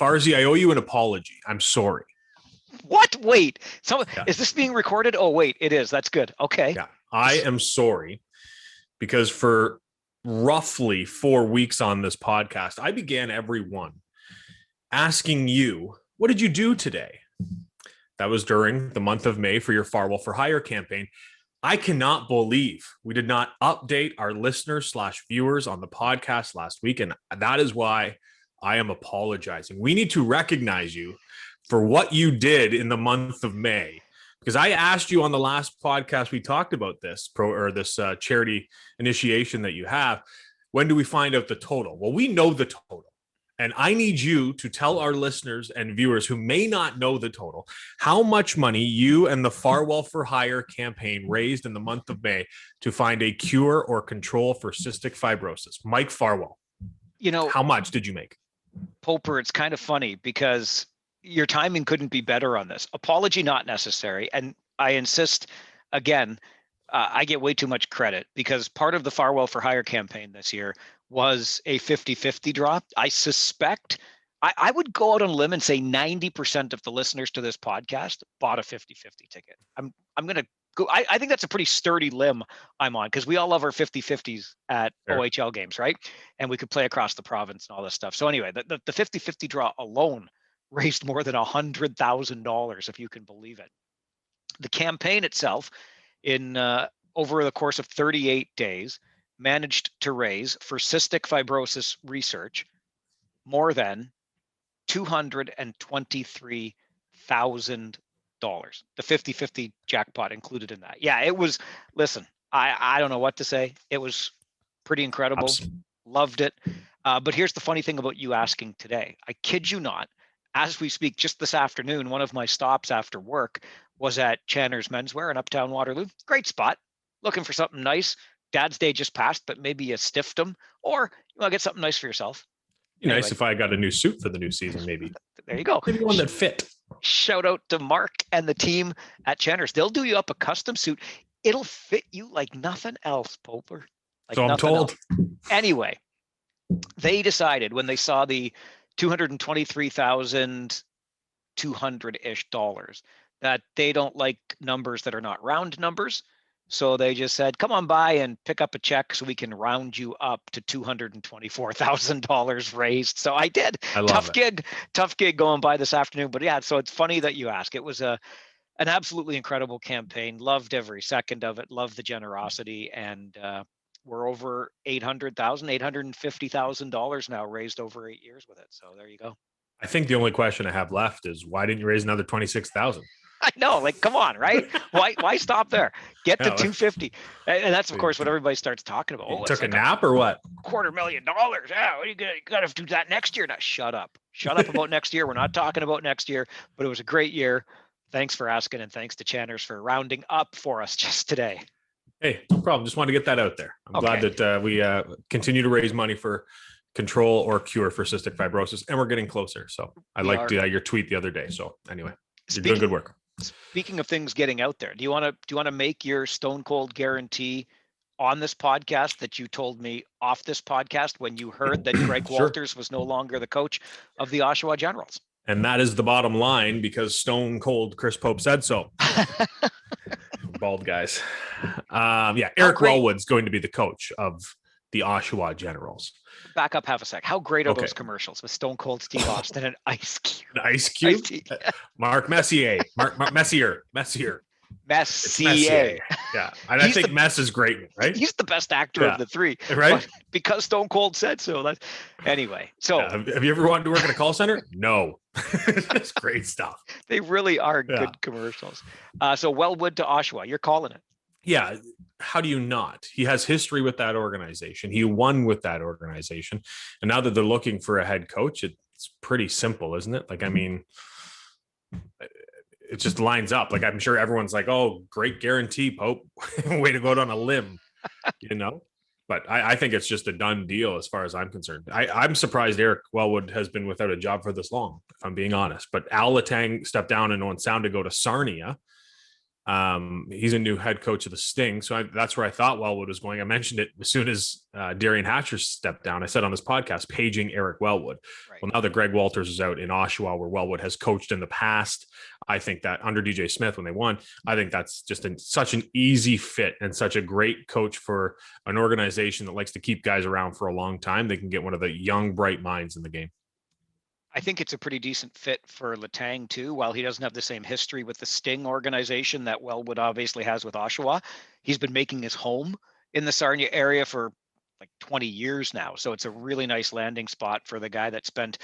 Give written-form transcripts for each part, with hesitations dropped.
Farzy, I owe you an apology. I'm sorry. What? Wait. Is this being recorded? Oh, wait, it is. That's good. Okay. Yeah, I am sorry because for roughly 4 weeks on this podcast, I began every one asking you, what did you do today? That was during the month of May for your Farwell for Hire campaign. I cannot believe we did not update our listeners / viewers on the podcast last week. And that is why I am apologizing. We need to recognize you for what you did in the month of May. Because I asked you on the last podcast, we talked about this charity initiation that you have. When do we find out the total? Well, we know the total. And I need you to tell our listeners and viewers who may not know the total, how much money you and the Farwell for Hire campaign raised in the month of May to find a cure or control for cystic fibrosis. Mike Farwell, how much did you make? Poper, it's kind of funny because your timing couldn't be better on this. Apology not necessary. And I insist, again, I get way too much credit because part of the Farwell for Hire campaign this year was a 50-50 draw. I suspect, I would go out on a limb and say 90% of the listeners to this podcast bought a 50-50 ticket. I'm going to go, I think that's a pretty sturdy limb I'm on because we all love our 50-50s at OHL games, right? And we could play across the province and all this stuff. So anyway, the 50-50 draw alone raised more than $100,000, if you can believe it. The campaign itself, in over the course of 38 days, managed to raise for cystic fibrosis research more than $223,000. The 50-50 jackpot included in that. Yeah, it was, listen, I don't know what to say. It was pretty incredible. Awesome. Loved it. But here's the funny thing about you asking today. I kid you not, as we speak, just this afternoon, one of my stops after work was at Channer's Menswear in Uptown Waterloo. Great spot. Looking for something nice. Dad's Day just passed, but maybe you stiffed them, or you want to get something nice for yourself. Anyway. Nice if I got a new suit for the new season, maybe. There you go. Maybe one that fit. Shout out to Mark and the team at Channer's. They'll do you up a custom suit. It'll fit you like nothing else, Poper. Like so I'm told. Else. Anyway, they decided when they saw the $223,200-ish that they don't like numbers that are not round numbers. So they just said, come on by and pick up a check so we can round you up to $224,000 raised. So I did. Tough gig going by this afternoon. But yeah, so it's funny that you ask. It was an absolutely incredible campaign. Loved every second of it. Loved the generosity. And we're over $850,000 now raised over 8 years with it. So there you go. I think the only question I have left is why didn't you raise another 26,000? I know, like, come on, right? Why stop there? Get to 250, and that's of course what everybody starts talking about. Oh, took a nap or what? $250,000. Yeah, what are you got to do that next year? Now, shut up about next year. We're not talking about next year, but it was a great year. Thanks for asking, and thanks to Channers for rounding up for us just today. Hey, no problem. Just wanted to get that out there. I'm glad that we continue to raise money for control or cure for cystic fibrosis, and we're getting closer. So I liked your tweet the other day. So anyway, you're doing good work. Speaking of things getting out there, do you want to make your stone cold guarantee on this podcast that you told me off this podcast when you heard that Greg Walters was no longer the coach of the Oshawa Generals? And that is the bottom line because Stone Cold Chris Pope said so. Bald guys. Eric Wellwood's going to be the coach of the Oshawa Generals. Back up half a sec. How great are those commercials with Stone Cold Steve Austin and Ice Cube? An Ice Cube? Mark Messier. Messier. Messier. Yeah. And I think Mess is great, right? He's the best actor of the three. Right? Because Stone Cold said so. Anyway. So have you ever wanted to work in a call center? No. That's great stuff. They really are good commercials. So Wellwood to Oshawa. You're calling it. Yeah. How do you not? He has history with that organization. He won with that organization. And now that they're looking for a head coach, it's pretty simple, isn't it? Like, I mean, it just lines up. Like, I'm sure everyone's like, oh, great guarantee, Pope. Way to go out on a limb, But I think it's just a done deal as far as I'm concerned. I'm surprised Eric Wellwood has been without a job for this long, if I'm being honest. But Al Letang stepped down and on sound to go to Sarnia. He's a new head coach of the Sting. So that's where I thought Wellwood was going. I mentioned it as soon as Darian Hatcher stepped down. I said on this podcast, paging Eric Wellwood. Right. Well, now that Greg Walters is out in Oshawa, where Wellwood has coached in the past, I think that under DJ Smith when they won, I think that's just such an easy fit and such a great coach for an organization that likes to keep guys around for a long time. They can get one of the young, bright minds in the game. I think it's a pretty decent fit for Letang too. While he doesn't have the same history with the Sting organization that Wellwood obviously has with Oshawa, he's been making his home in the Sarnia area for like 20 years now. So it's a really nice landing spot for the guy that spent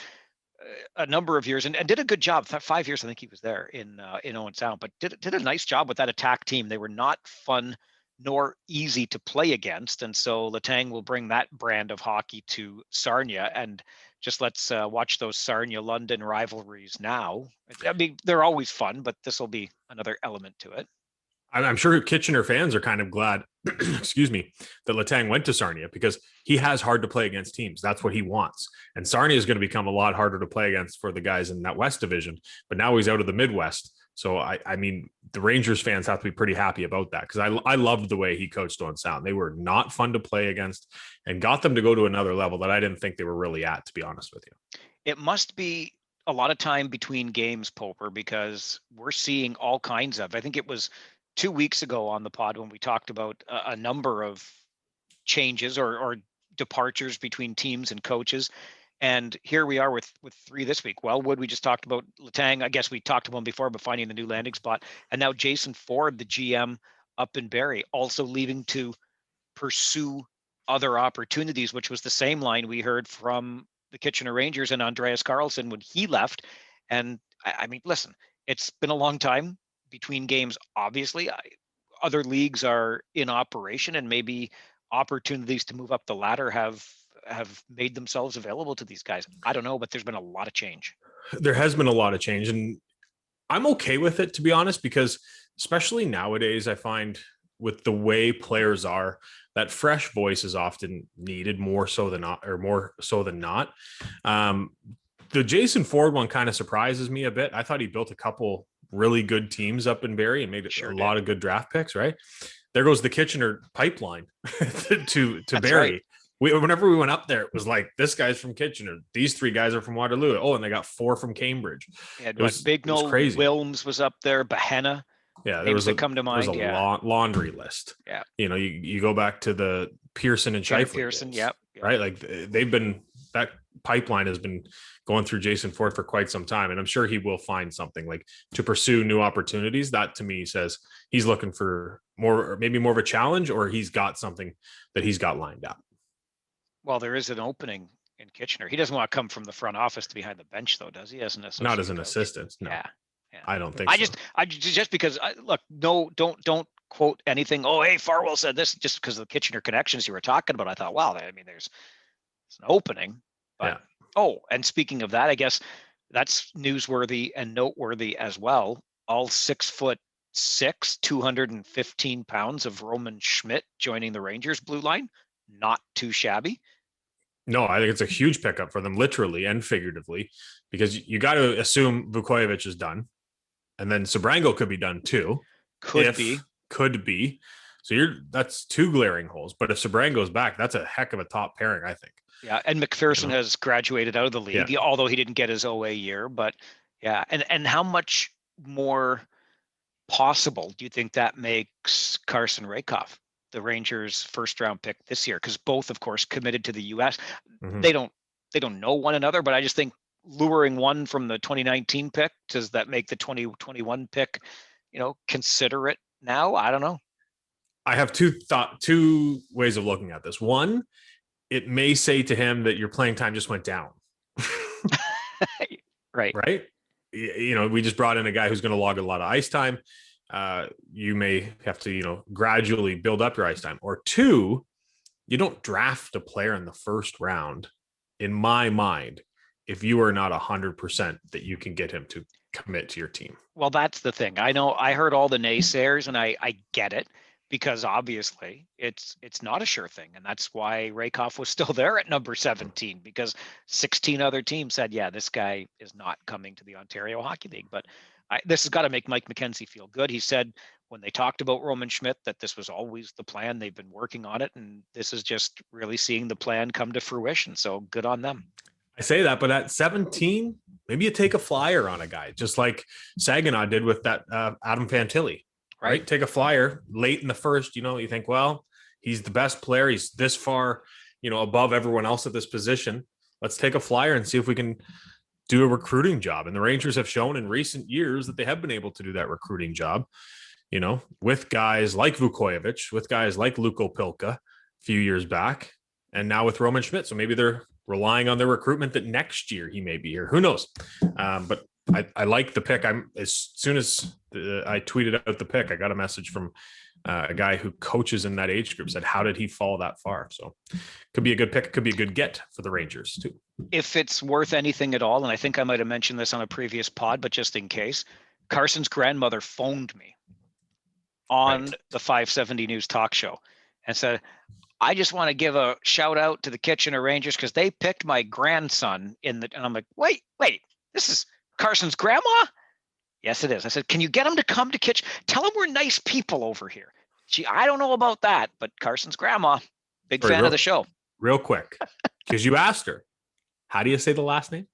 a number of years and did a good job. 5 years, I think he was there in Owen Sound, but did a nice job with that attack team. They were not fun nor easy to play against, and so Letang will bring that brand of hockey to Sarnia. And just let's watch those Sarnia-London rivalries now. I mean, they're always fun, but this will be another element to it. I'm sure Kitchener fans are kind of glad, excuse me, that Letang went to Sarnia because he has hard to play against teams. That's what he wants. And Sarnia is going to become a lot harder to play against for the guys in that West division. But now he's out of the Midwest. So, I mean, the Rangers fans have to be pretty happy about that because I loved the way he coached on Sound. They were not fun to play against and got them to go to another level that I didn't think they were really at, to be honest with you. It must be a lot of time between games, Poper, because we're seeing all kinds of, I think it was 2 weeks ago on the pod when we talked about a number of changes or departures between teams and coaches. And here we are with 3 this week. Wellwood, we just talked about. Letang, I guess we talked about him before, but finding the new landing spot. And now Jason Ford, the GM up in Barrie, also leaving to pursue other opportunities, which was the same line we heard from the Kitchener Rangers and Andreas Carlson when he left. And I mean, listen, it's been a long time between games. Obviously, other leagues are in operation, and maybe opportunities to move up the ladder have made themselves available to these guys. I don't know, but there's been a lot of change. There has been a lot of change, and I'm okay with it, to be honest, because especially nowadays, I find with the way players are, that fresh voice is often needed more so than not. The Jason Ford one kind of surprises me a bit. I thought he built a couple really good teams up in Barrie and made a lot of good draft picks, right? There goes the Kitchener pipeline to Barrie. Right. Whenever we went up there, it was like, this guy's from Kitchener. These 3 guys are from Waterloo. Oh, and they got 4 from Cambridge. It was Bignell, crazy. Wilms was up there, Bahenna. Yeah, there was come to mind. There was a laundry list. Yeah, you know, you go back to the Pearson and Scheifele. Pearson, yep. Right, like that pipeline has been going through Jason Ford for quite some time, and I'm sure he will find something like to pursue new opportunities. That to me says he's looking for more, maybe more of a challenge, or he's got something that he's got lined up. Well, there is an opening in Kitchener. He doesn't want to come from the front office to behind the bench, though, does he? As an assistant, not as an assistant. No, yeah. I don't think. I just because look, no, don't quote anything. Oh, hey, Farwell said this, just because of the Kitchener connections you were talking about. I thought, wow, I mean, there's an opening. But, yeah. Oh, and speaking of that, I guess that's newsworthy and noteworthy as well. All 6'6", 215 pounds of Roman Schmidt joining the Rangers blue line. Not too shabby. No, I think it's a huge pickup for them, literally and figuratively, because you got to assume Vukojevic is done, and then Sabrango could be done too. Could be. So that's 2 glaring holes. But if Sabrango's back, that's a heck of a top pairing, I think. Yeah, and McPherson has graduated out of the league, although he didn't get his OA year. But yeah, and how much more possible do you think that makes Carson Rakoff, the Rangers' first-round pick this year? Because both, of course, committed to the U.S. Mm-hmm. They don't know one another, but I just think luring one from the 2019 pick, does that make the 2021 pick, consider it now? I don't know. I have two ways of looking at this. One, it may say to him that your playing time just went down. Right. We just brought in a guy who's going to log a lot of ice time. You may have to, gradually build up your ice time. Or 2, you don't draft a player in the first round, in my mind, if you are not 100% that you can get him to commit to your team. Well, that's the thing. I know I heard all the naysayers, and I get it, because obviously it's not a sure thing. And that's why Rakoff was still there at number 17, because 16 other teams said, yeah, this guy is not coming to the Ontario Hockey League. But this has got to make Mike McKenzie feel good. He said when they talked about Roman Schmidt, that this was always the plan. They've been working on it, and this is just really seeing the plan come to fruition. So good on them. I say that, but at 17, maybe you take a flyer on a guy, just like Saginaw did with that Adam Fantilli, right? Take a flyer late in the first. You think, well, he's the best player. He's this far, above everyone else at this position. Let's take a flyer and see if we can do a recruiting job. And the Rangers have shown in recent years that they have been able to do that recruiting job, with guys like Vukojevic, with guys like Luko Pilka a few years back, and now with Roman Schmidt. So maybe they're relying on their recruitment that next year he may be here. Who knows? But I like the pick. As soon as I tweeted out the pick, I got a message from a guy who coaches in that age group, said, how did he fall that far? So could be a good pick. Could be a good get for the Rangers too. If it's worth anything at all, and I think I might have mentioned this on a previous pod, but just in case, Carson's grandmother phoned me on the 570 News talk show and said, I just want to give a shout out to the Kitchener Rangers because they picked my grandson and I'm like, wait, this is Carson's grandma? Yes, it is. I said, can you get him to come to Kitchener? Tell him we're nice people over here. I don't know about that, but Carson's grandma, big fan of the show. Real quick, because you asked her, how do you say the last name?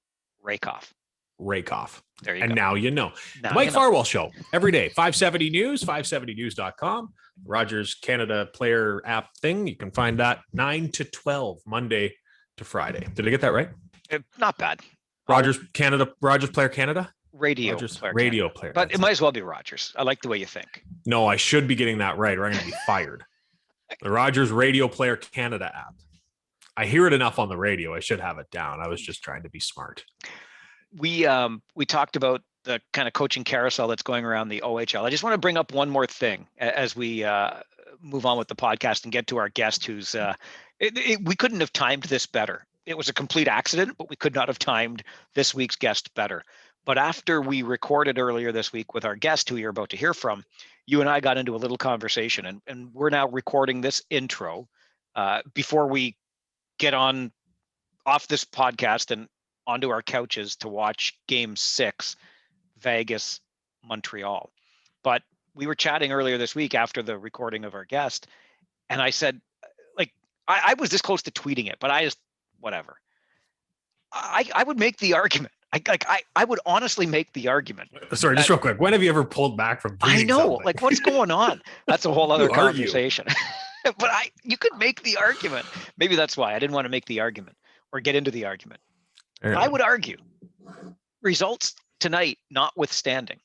Rakoff. There you go. Now you know. Now the Mike Farwell Show every day, 570 News, 570news.com. Rogers Canada player app thing. You can find that 9 to 12, Monday to Friday. Did I get that right? Not bad. Rogers Player Canada? Radio player. But it might as well be Rogers. I like the way you think. No, I should be getting that right or I'm going to be fired. The Rogers Radio Player Canada app. I hear it enough on the radio. I should have it down. I was just trying to be smart. We talked about the kind of coaching carousel that's going around the OHL. I just want to bring up one more thing as we move on with the podcast and get to our guest who's we couldn't have timed this better. It was a complete accident, but we could not have timed this week's guest better. But after we recorded earlier this week with our guest who you're about to hear from, you and I got into a little conversation and we're now recording this intro before we get off this podcast and onto our couches to watch Game 6, Vegas, Montreal. But we were chatting earlier this week after the recording of our guest, and I said, I was this close to tweeting it, but I just, whatever. I would make the argument. I would honestly make the argument. Sorry, just real quick. When have you ever pulled back from tweeting I know, something? What's going on? That's a whole other conversation. But you could make the argument. Maybe that's why I didn't want to make the argument or get into the argument. Yeah. I would argue results tonight notwithstanding,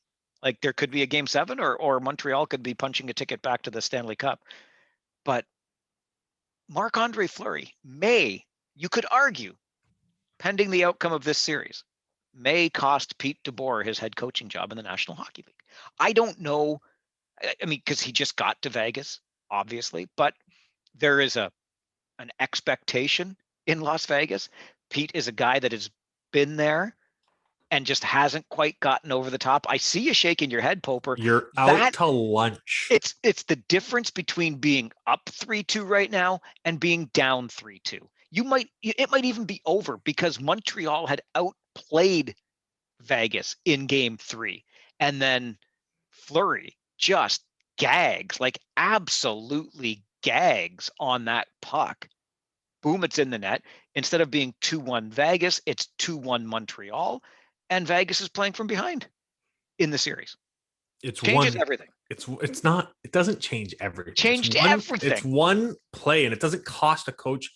there could be a Game 7 or Montreal could be punching a ticket back to the Stanley Cup. But Marc-Andre Fleury you could argue, pending the outcome of this series, may cost Pete DeBoer his head coaching job in the National Hockey League. I don't know. I mean, because he just got to Vegas, obviously, but there is an expectation in Las Vegas. Pete is a guy that has been there and just hasn't quite gotten over the top. I see you shaking your head, Poper. You're out to lunch. It's the difference between being up 3-2 right now and being down 3-2. It might even be over because Montreal had outplayed Vegas in Game 3. And then Fleury just gags, absolutely gags on that puck. Boom, it's in the net. Instead of being 2-1 Vegas, it's 2-1 Montreal. And Vegas is playing from behind in the series. It changes everything. It's not, it doesn't change everything. Everything. It's one play and it doesn't cost a coach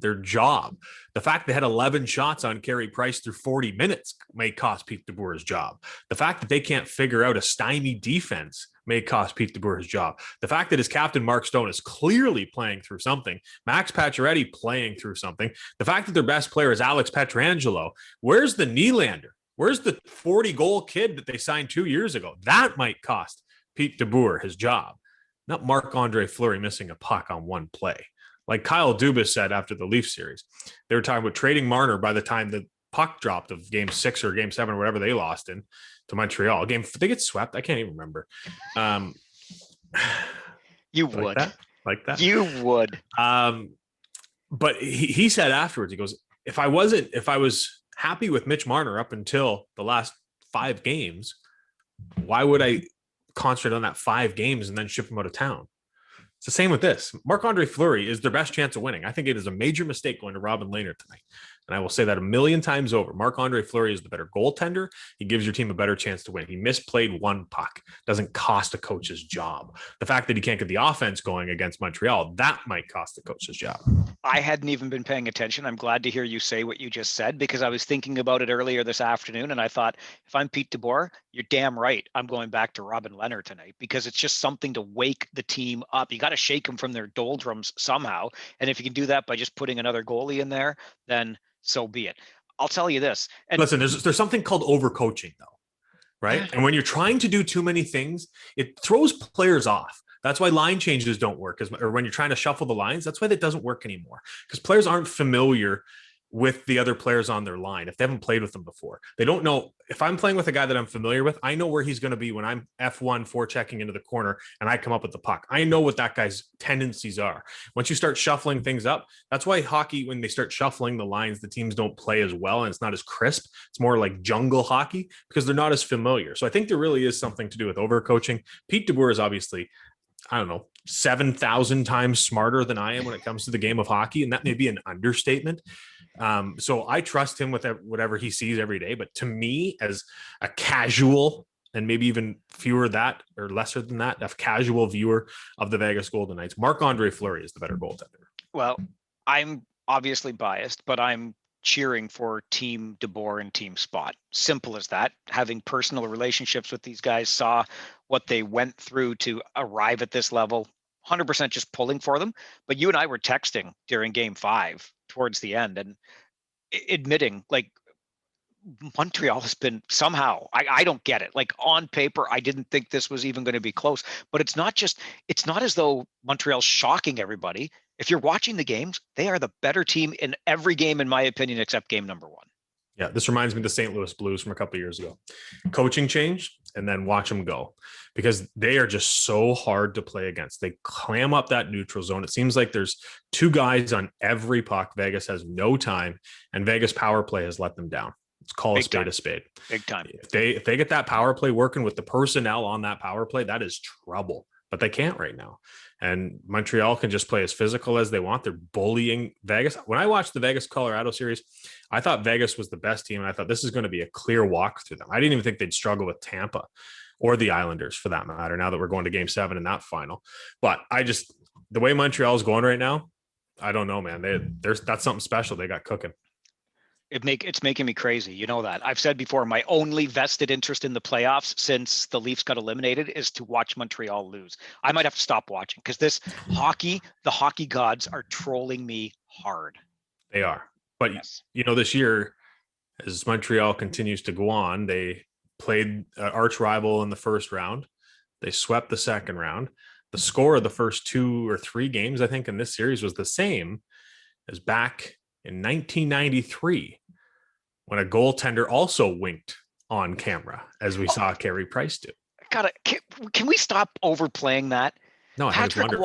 their job. The fact they had 11 shots on Carey Price through 40 minutes may cost Pete DeBoer's job. The fact that they can't figure out a stymie defense may cost Pete DeBoer's job. The fact that his captain, Mark Stone, is clearly playing through something. Max Pacioretty playing through something. The fact that their best player is Alex Pietrangelo. Where's the Nylander? Where's the 40-goal kid that they signed 2 years ago? That might cost Pete DeBoer his job. Not Marc-Andre Fleury missing a puck on one play. Like Kyle Dubas said after the Leafs series, they were talking about trading Marner by the time the puck dropped of Game 6 or Game 7 or whatever they lost in to Montreal. They get swept. I can't even remember. You would. Like that? You would. But he said afterwards, he goes, if I was happy with Mitch Marner up until the last 5 games, why would I concentrate on that 5 games and then ship him out of town. It's the same with this. Marc-Andre Fleury is their best chance of winning. I think it is a major mistake going to Robin Lehner tonight. And I will say that a million times over. Marc-Andre Fleury is the better goaltender. He gives your team a better chance to win. He misplayed one puck. Doesn't cost a coach's job. The fact that he can't get the offense going against Montreal, that might cost the coach's job. I hadn't even been paying attention. I'm glad to hear you say what you just said, because I was thinking about it earlier this afternoon, and I thought, if I'm Pete DeBoer, you're damn right. I'm going back to Robin Lehner tonight, because it's just something to wake the team up. You got to shake them from their doldrums somehow. And if you can do that by just putting another goalie in there, then so be it. I'll tell you this. And listen, there's something called overcoaching, though, right? And when you're trying to do too many things, it throws players off. That's why line changes don't work, or when you're trying to shuffle the lines, that's why that doesn't work anymore, because players aren't familiar with the other players on their line. If they haven't played with them before, they don't know. If I'm playing with a guy that I'm familiar with, I know where he's going to be when I'm F1 forechecking into the corner and I come up with the puck. I know what that guy's tendencies are. Once you start shuffling things up, that's why hockey, when they start shuffling the lines, the teams don't play as well and it's not as crisp. It's more like jungle hockey because they're not as familiar. So I think there really is something to do with overcoaching. Pete DeBoer is obviously, I don't know, 7,000 times smarter than I am when it comes to the game of hockey. And that may be an understatement. So I trust him with whatever he sees every day. But to me, as a casual, and maybe even fewer that or lesser than that, a casual viewer of the Vegas Golden Knights, Marc-Andre Fleury is the better goaltender. Well, I'm obviously biased, but I'm cheering for Team DeBoer and Team Spot. Simple as that. Having personal relationships with these guys, saw what they went through to arrive at this level. 100% just pulling for them. But you and I were texting during Game 5 towards the end and admitting, like, Montreal has been somehow, I don't get it. Like, on paper, I didn't think this was even going to be close, but it's not as though Montreal's shocking everybody. If you're watching the games, they are the better team in every game, in my opinion, except game number 1. Yeah, this reminds me of the St. Louis Blues from a couple of years ago. Coaching change, and then watch them go, because they are just so hard to play against. They clam up that neutral zone. It seems like there's 2 guys on every puck. Vegas has no time, and Vegas power play has let them down. Let's call a spade a spade. Big time. If they get that power play working with the personnel on that power play, that is trouble. But they can't right now. And Montreal can just play as physical as they want. They're bullying Vegas. When I watched the Vegas-Colorado series, I thought Vegas was the best team, and I thought this is going to be a clear walk through them. I didn't even think they'd struggle with Tampa or the Islanders, for that matter, now that we're going to Game 7 in that final. But the way Montreal is going right now, I don't know, man. That's something special they got cooking. It's making me crazy. You know that. I've said before, my only vested interest in the playoffs since the Leafs got eliminated is to watch Montreal lose. I might have to stop watching, because the hockey gods are trolling me hard. They are. But, yes, this year, as Montreal continues to go on, they played an arch rival in the first round. They swept the second round. The score of the first 2 or 3 games, I think, in this series was the same as back in 1993, when a goaltender also winked on camera, as we saw Carey Price do. Can we stop overplaying that? No, Patrick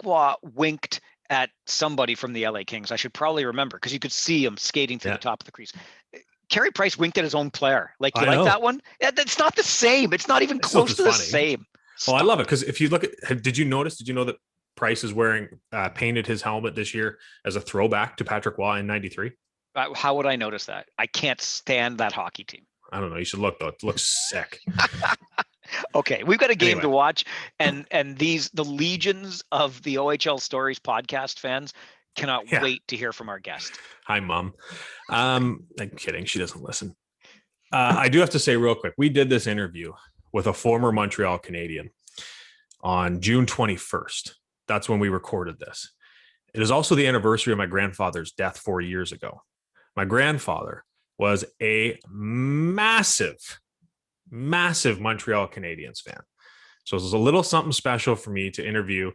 Waugh winked at somebody from the LA Kings. I should probably remember, because you could see him skating to the top of the crease. Carey Price winked at his own player. Like that one? That's not the same. It's not even close to the same. Well, I love it, because if you look at, did you know that Price is painted his helmet this year as a throwback to Patrick Waugh in 93? How would I notice that? I can't stand that hockey team. I don't know. You should look, though. It looks sick. Okay, we've got a game to watch, and the legions of the OHL Stories podcast fans cannot wait to hear from our guest. Hi, Mom. I'm kidding. She doesn't listen. I do have to say real quick, we did this interview with a former Montreal Canadian on June 21st. That's when we recorded this. It is also the anniversary of my grandfather's death 4 years ago. My grandfather was a massive Montreal Canadiens fan. So it was a little something special for me to interview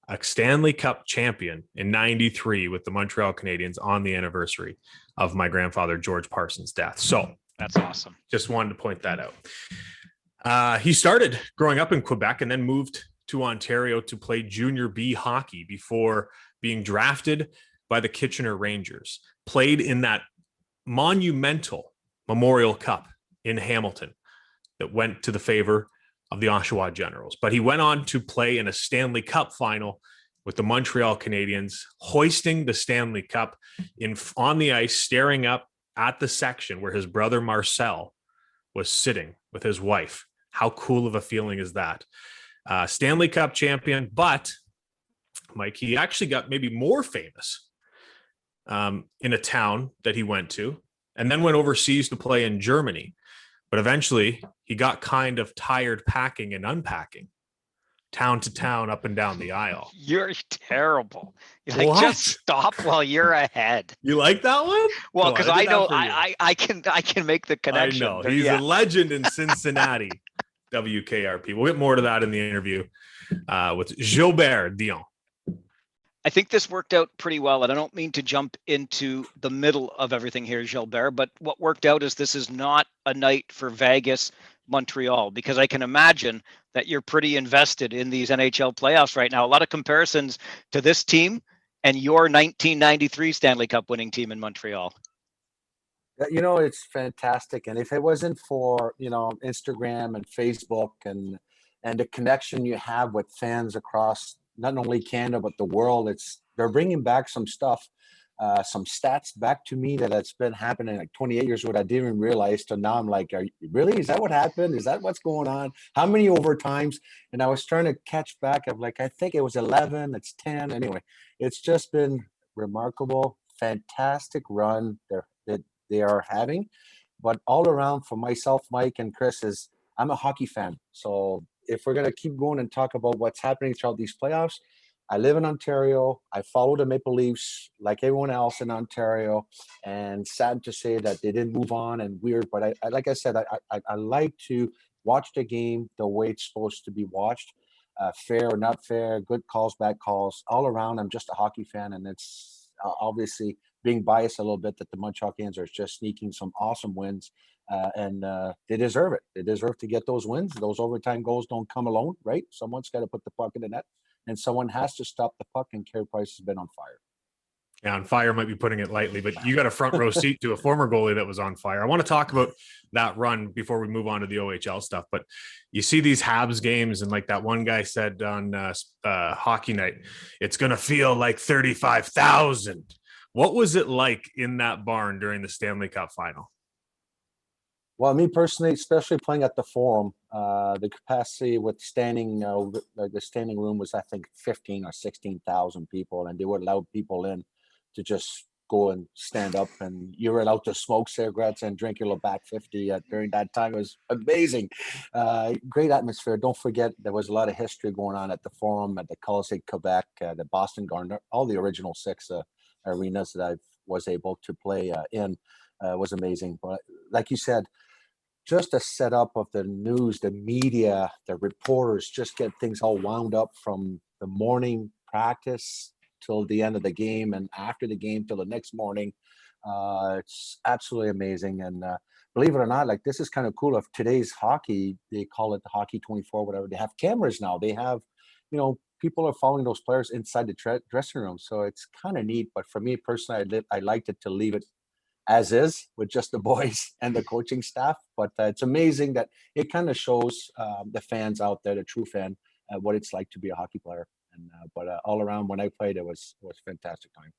a Stanley Cup champion in 93 with the Montreal Canadiens on the anniversary of my grandfather, George Parsons' death. So that's awesome. Just wanted to point that out. He started growing up in Quebec and then moved to Ontario to play junior B hockey before being drafted by the Kitchener Rangers. Played in that monumental Memorial Cup in Hamilton that went to the favor of the Oshawa Generals. But he went on to play in a Stanley Cup final with the Montreal Canadiens, hoisting the Stanley Cup on the ice, staring up at the section where his brother Marcel was sitting with his wife. How cool of a feeling is that? Stanley Cup champion, but Mike, he actually got maybe more famous in a town that he went to, and then went overseas to play in Germany. But eventually he got kind of tired packing and unpacking, town to town, up and down the aisle. You're terrible. You're like, just stop while you're ahead. You like that one? Well, because I know I can make the connection. I know. He's a legend in Cincinnati, WKRP. We'll get more to that in the interview with Gilbert Dionne. I think this worked out pretty well, and I don't mean to jump into the middle of everything here, Gilbert, but what worked out is this is not a night for Vegas, Montreal, because I can imagine that you're pretty invested in these NHL playoffs right now. A lot of comparisons to this team and your 1993 Stanley Cup winning team in Montreal. It's fantastic. And if it wasn't for, Instagram and Facebook and the connection you have with fans across not only Canada, but the world, they're bringing back some stuff, some stats back to me that's been happening like 28 years ago. I didn't even realize. So now I'm like, really? Is that what happened? Is that what's going on? How many overtimes? And I was trying to catch back. I'm like, I think it was 11. It's 10. Anyway, it's just been remarkable, fantastic run that they are having. But all around for myself, Mike and Chris, I'm a hockey fan. So if we're going to keep going and talk about what's happening throughout these playoffs, I live in Ontario. I follow the Maple Leafs like everyone else in Ontario, and sad to say that they didn't move on and weird. But I like I said, I like to watch the game the way it's supposed to be watched, fair or not fair, good calls, bad calls, all around. I'm just a hockey fan, and it's obviously being biased a little bit that the Montreal Canadiens are just sneaking some awesome wins. And they deserve it. They deserve to get those wins. Those overtime goals don't come alone, right? Someone's got to put the puck in the net, and someone has to stop the puck, and Carey Price has been on fire. Yeah, on fire might be putting it lightly, but you got a front row seat to a former goalie that was on fire. I want to talk about that run before we move on to the OHL stuff, but you see these Habs games, and like that one guy said on Hockey Night, it's going to feel like 35,000. What was it like in that barn during the Stanley Cup final? Well, me personally, especially playing at the Forum, the capacity with standing, the standing room was, I think, 15 or 16,000 people, and they would allow people in to just go and stand up, and you were allowed to smoke cigarettes and drink your Labatt 50 during that time. It was amazing. Great atmosphere. Don't forget, there was a lot of history going on at the Forum, at the Colisée Quebec, the Boston Garden, all the original 6 arenas that I was able to play in. Was amazing. But like you said, just a setup of the news, the media, the reporters, just get things all wound up from the morning practice till the end of the game, and after the game till the next morning. It's absolutely amazing. And believe it or not, like, this is kind of cool. Of today's hockey, they call it the Hockey 24, whatever. They have cameras now. They have, people are following those players inside the dressing room. So it's kind of neat. But for me personally, I liked it to leave it as is with just the boys and the coaching staff. But it's amazing that it kind of shows the fans out there, the true fan, what it's like to be a hockey player. And but all around, when I played, it was a fantastic time.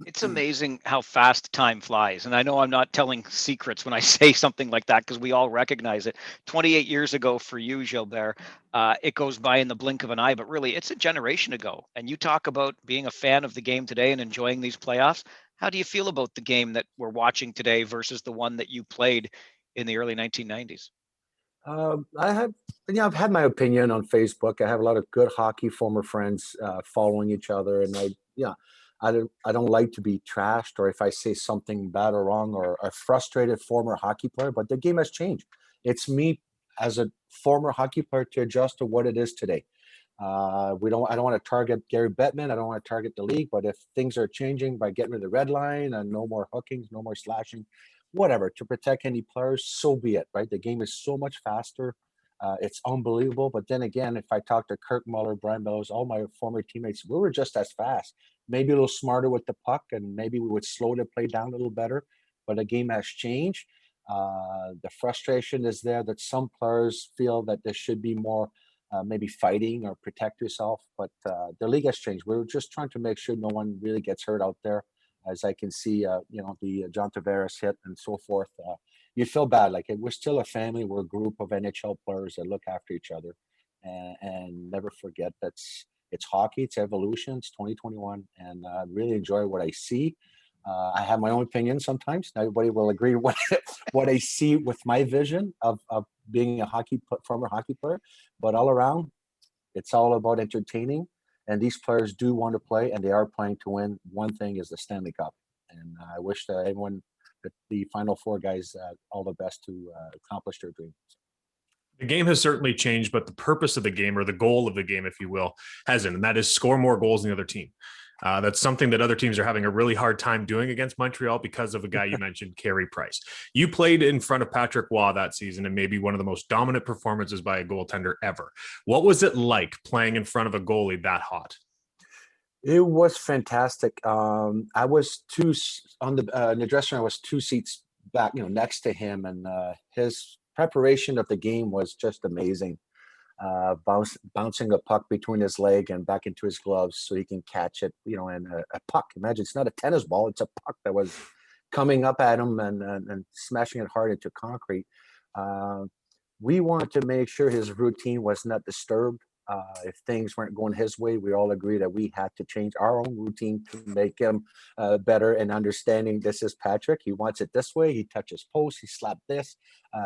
It's amazing how fast time flies. And I know I'm not telling secrets when I say something like that, because we all recognize it. 28 years ago for you, Gilbert, it goes by in the blink of an eye, but really it's a generation ago. And you talk about being a fan of the game today and enjoying these playoffs. How do you feel about the game that we're watching today versus the one that you played in the early 1990s? I've had my opinion on Facebook. I have a lot of good hockey former friends following each other, and I don't like to be trashed, or if I say something bad or wrong, or a frustrated former hockey player. But the game has changed. It's me as a former hockey player to adjust to what it is today. I don't want to target Gary Bettman. I don't want to target the league. But if things are changing by getting rid of the red line and no more hookings, no more slashing, whatever, to protect any players, so be it, right? The game is so much faster. It's unbelievable. But then again, if I talk to Kirk Muller, Brian Bellows, all my former teammates, we were just as fast, maybe a little smarter with the puck, and maybe we would slow the play down a little better. But the game has changed. The frustration is there that some players feel that there should be more maybe fighting or protect yourself, but the league has changed. We're just trying to make sure no one really gets hurt out there. As I can see, the John Tavares hit and so forth. You feel bad. Like we're still a family. We're a group of NHL players that look after each other, and never forget it's hockey. It's evolution. It's 2021, and I really enjoy what I see. I have my own opinion sometimes. Not everybody will agree with what I see with my vision of being a former hockey player. But all around, it's all about entertaining. And these players do want to play, and they are playing to win. One thing is the Stanley Cup. And I wish everyone, the Final Four guys, all the best to accomplish their dreams. The game has certainly changed, but the purpose of the game, or the goal of the game, if you will, hasn't. And that is score more goals than the other team. That's something that other teams are having a really hard time doing against Montreal because of a guy you mentioned, Carey Price. You played in front of Patrick Waugh that season and maybe one of the most dominant performances by a goaltender ever. What was it like playing in front of a goalie that hot? It was fantastic. I was in the dressing room. I was 2 seats back, next to him, and his preparation of the game was just amazing. Bouncing a puck between his leg and back into his gloves so he can catch it, and a puck. Imagine it's not a tennis ball, it's a puck that was coming up at him and smashing it hard into concrete. We wanted to make sure his routine was not disturbed. If things weren't going his way, we all agreed that we had to change our own routine to make him better and understanding this is Patrick. He wants it this way. He touches post. He slapped this.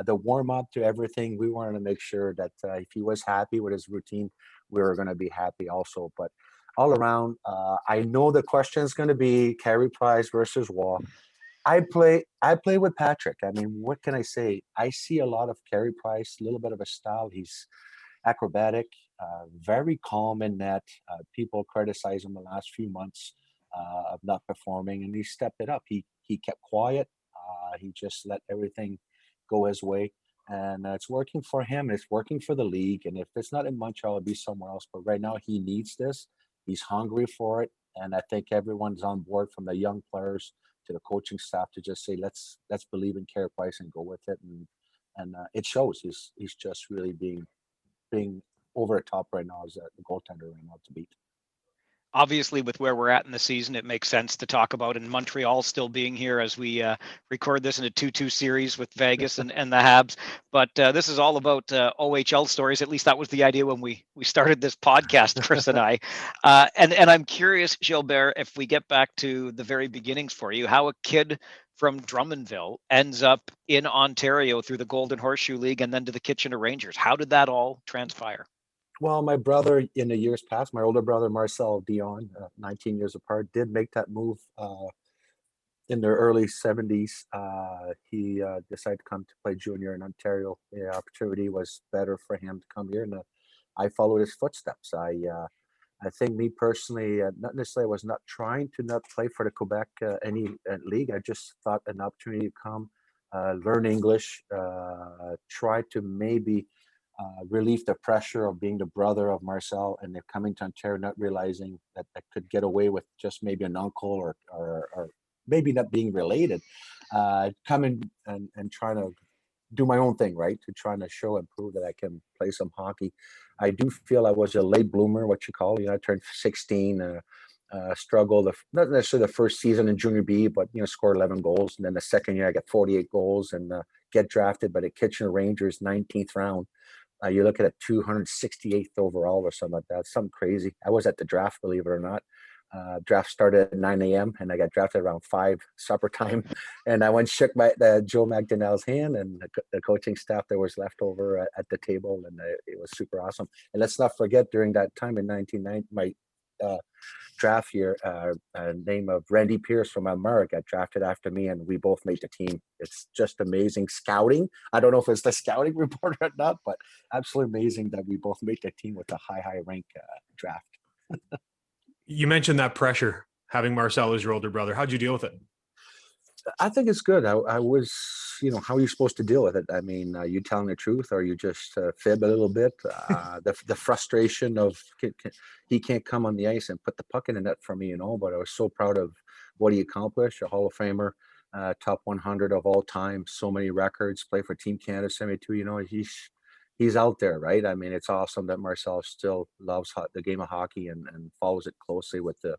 The warm up to everything. We wanted to make sure that if he was happy with his routine, we were going to be happy also. But all around, I know the question is going to be Carey Price versus Waugh. I play with Patrick. I mean, what can I say? I see a lot of Carey Price, a little bit of a style. He's acrobatic, very calm in net. People criticize him the last few months of not performing, and he stepped it up. He kept quiet. He just let everything go his way, and it's working for him. It's working for the league. And if it's not in Montreal, it'll be somewhere else. But right now, he needs this. He's hungry for it, and I think everyone's on board, from the young players to the coaching staff, to just say let's believe in Carey Price and go with it. And it shows. He's just really being over the top right now as a goaltender right now to beat. Obviously, with where we're at in the season, it makes sense to talk about in Montreal still being here as we record this in a 2-2 series with Vegas and the Habs. But this is all about OHL stories. At least that was the idea when we started this podcast, Chris and I. And I'm curious, Gilbert, if we get back to the very beginnings for you, how a kid from Drummondville ends up in Ontario through the Golden Horseshoe League and then to the Kitchener Rangers. How did that all transpire? Well, my brother in the years past, my older brother, Marcel Dionne, 19 years apart, did make that move in the early 70s. He decided to come to play junior in Ontario. The opportunity was better for him to come here, and I followed his footsteps. I think me personally, not necessarily, was not trying to not play for the Quebec any league. I just thought an opportunity to come, learn English, try to maybe relieve the pressure of being the brother of Marcel, and they're coming to Ontario not realizing that I could get away with just maybe an uncle or maybe not being related. Coming and trying to do my own thing, right? To trying to show and prove that I can play some hockey. I do feel I was a late bloomer, what you call. I turned 16, struggled, not necessarily the first season in junior B, but scored 11 goals. And then the second year I got 48 goals and get drafted by the Kitchener Rangers, 19th round. You look at it, 268th overall or something like that. Something crazy. I was at the draft, believe it or not. Draft started at 9 a.m. and I got drafted around 5 supper time. And I went shook Joe Mcdonnell's hand, and the coaching staff that was left over at the table, and it was super awesome. And let's not forget, during that time in 1990, my draft year, name of Randy Pierce from Elmira got drafted after me, and we both made the team. It's just amazing scouting. I don't know if it's the scouting report or not, but absolutely amazing that we both made the team with a high rank draft. You mentioned that pressure, having Marcel as your older brother. How'd you deal with it? I think it's good. I was, how are you supposed to deal with it? I mean, you telling the truth, or you just fib a little bit? The frustration of he can't come on the ice and put the puck in the net for me, but I was so proud of what he accomplished, a Hall of Famer. top 100 of all time, so many records, play for Team Canada 72. He's out there, right? I mean, it's awesome that Marcel still loves the game of hockey and follows it closely with the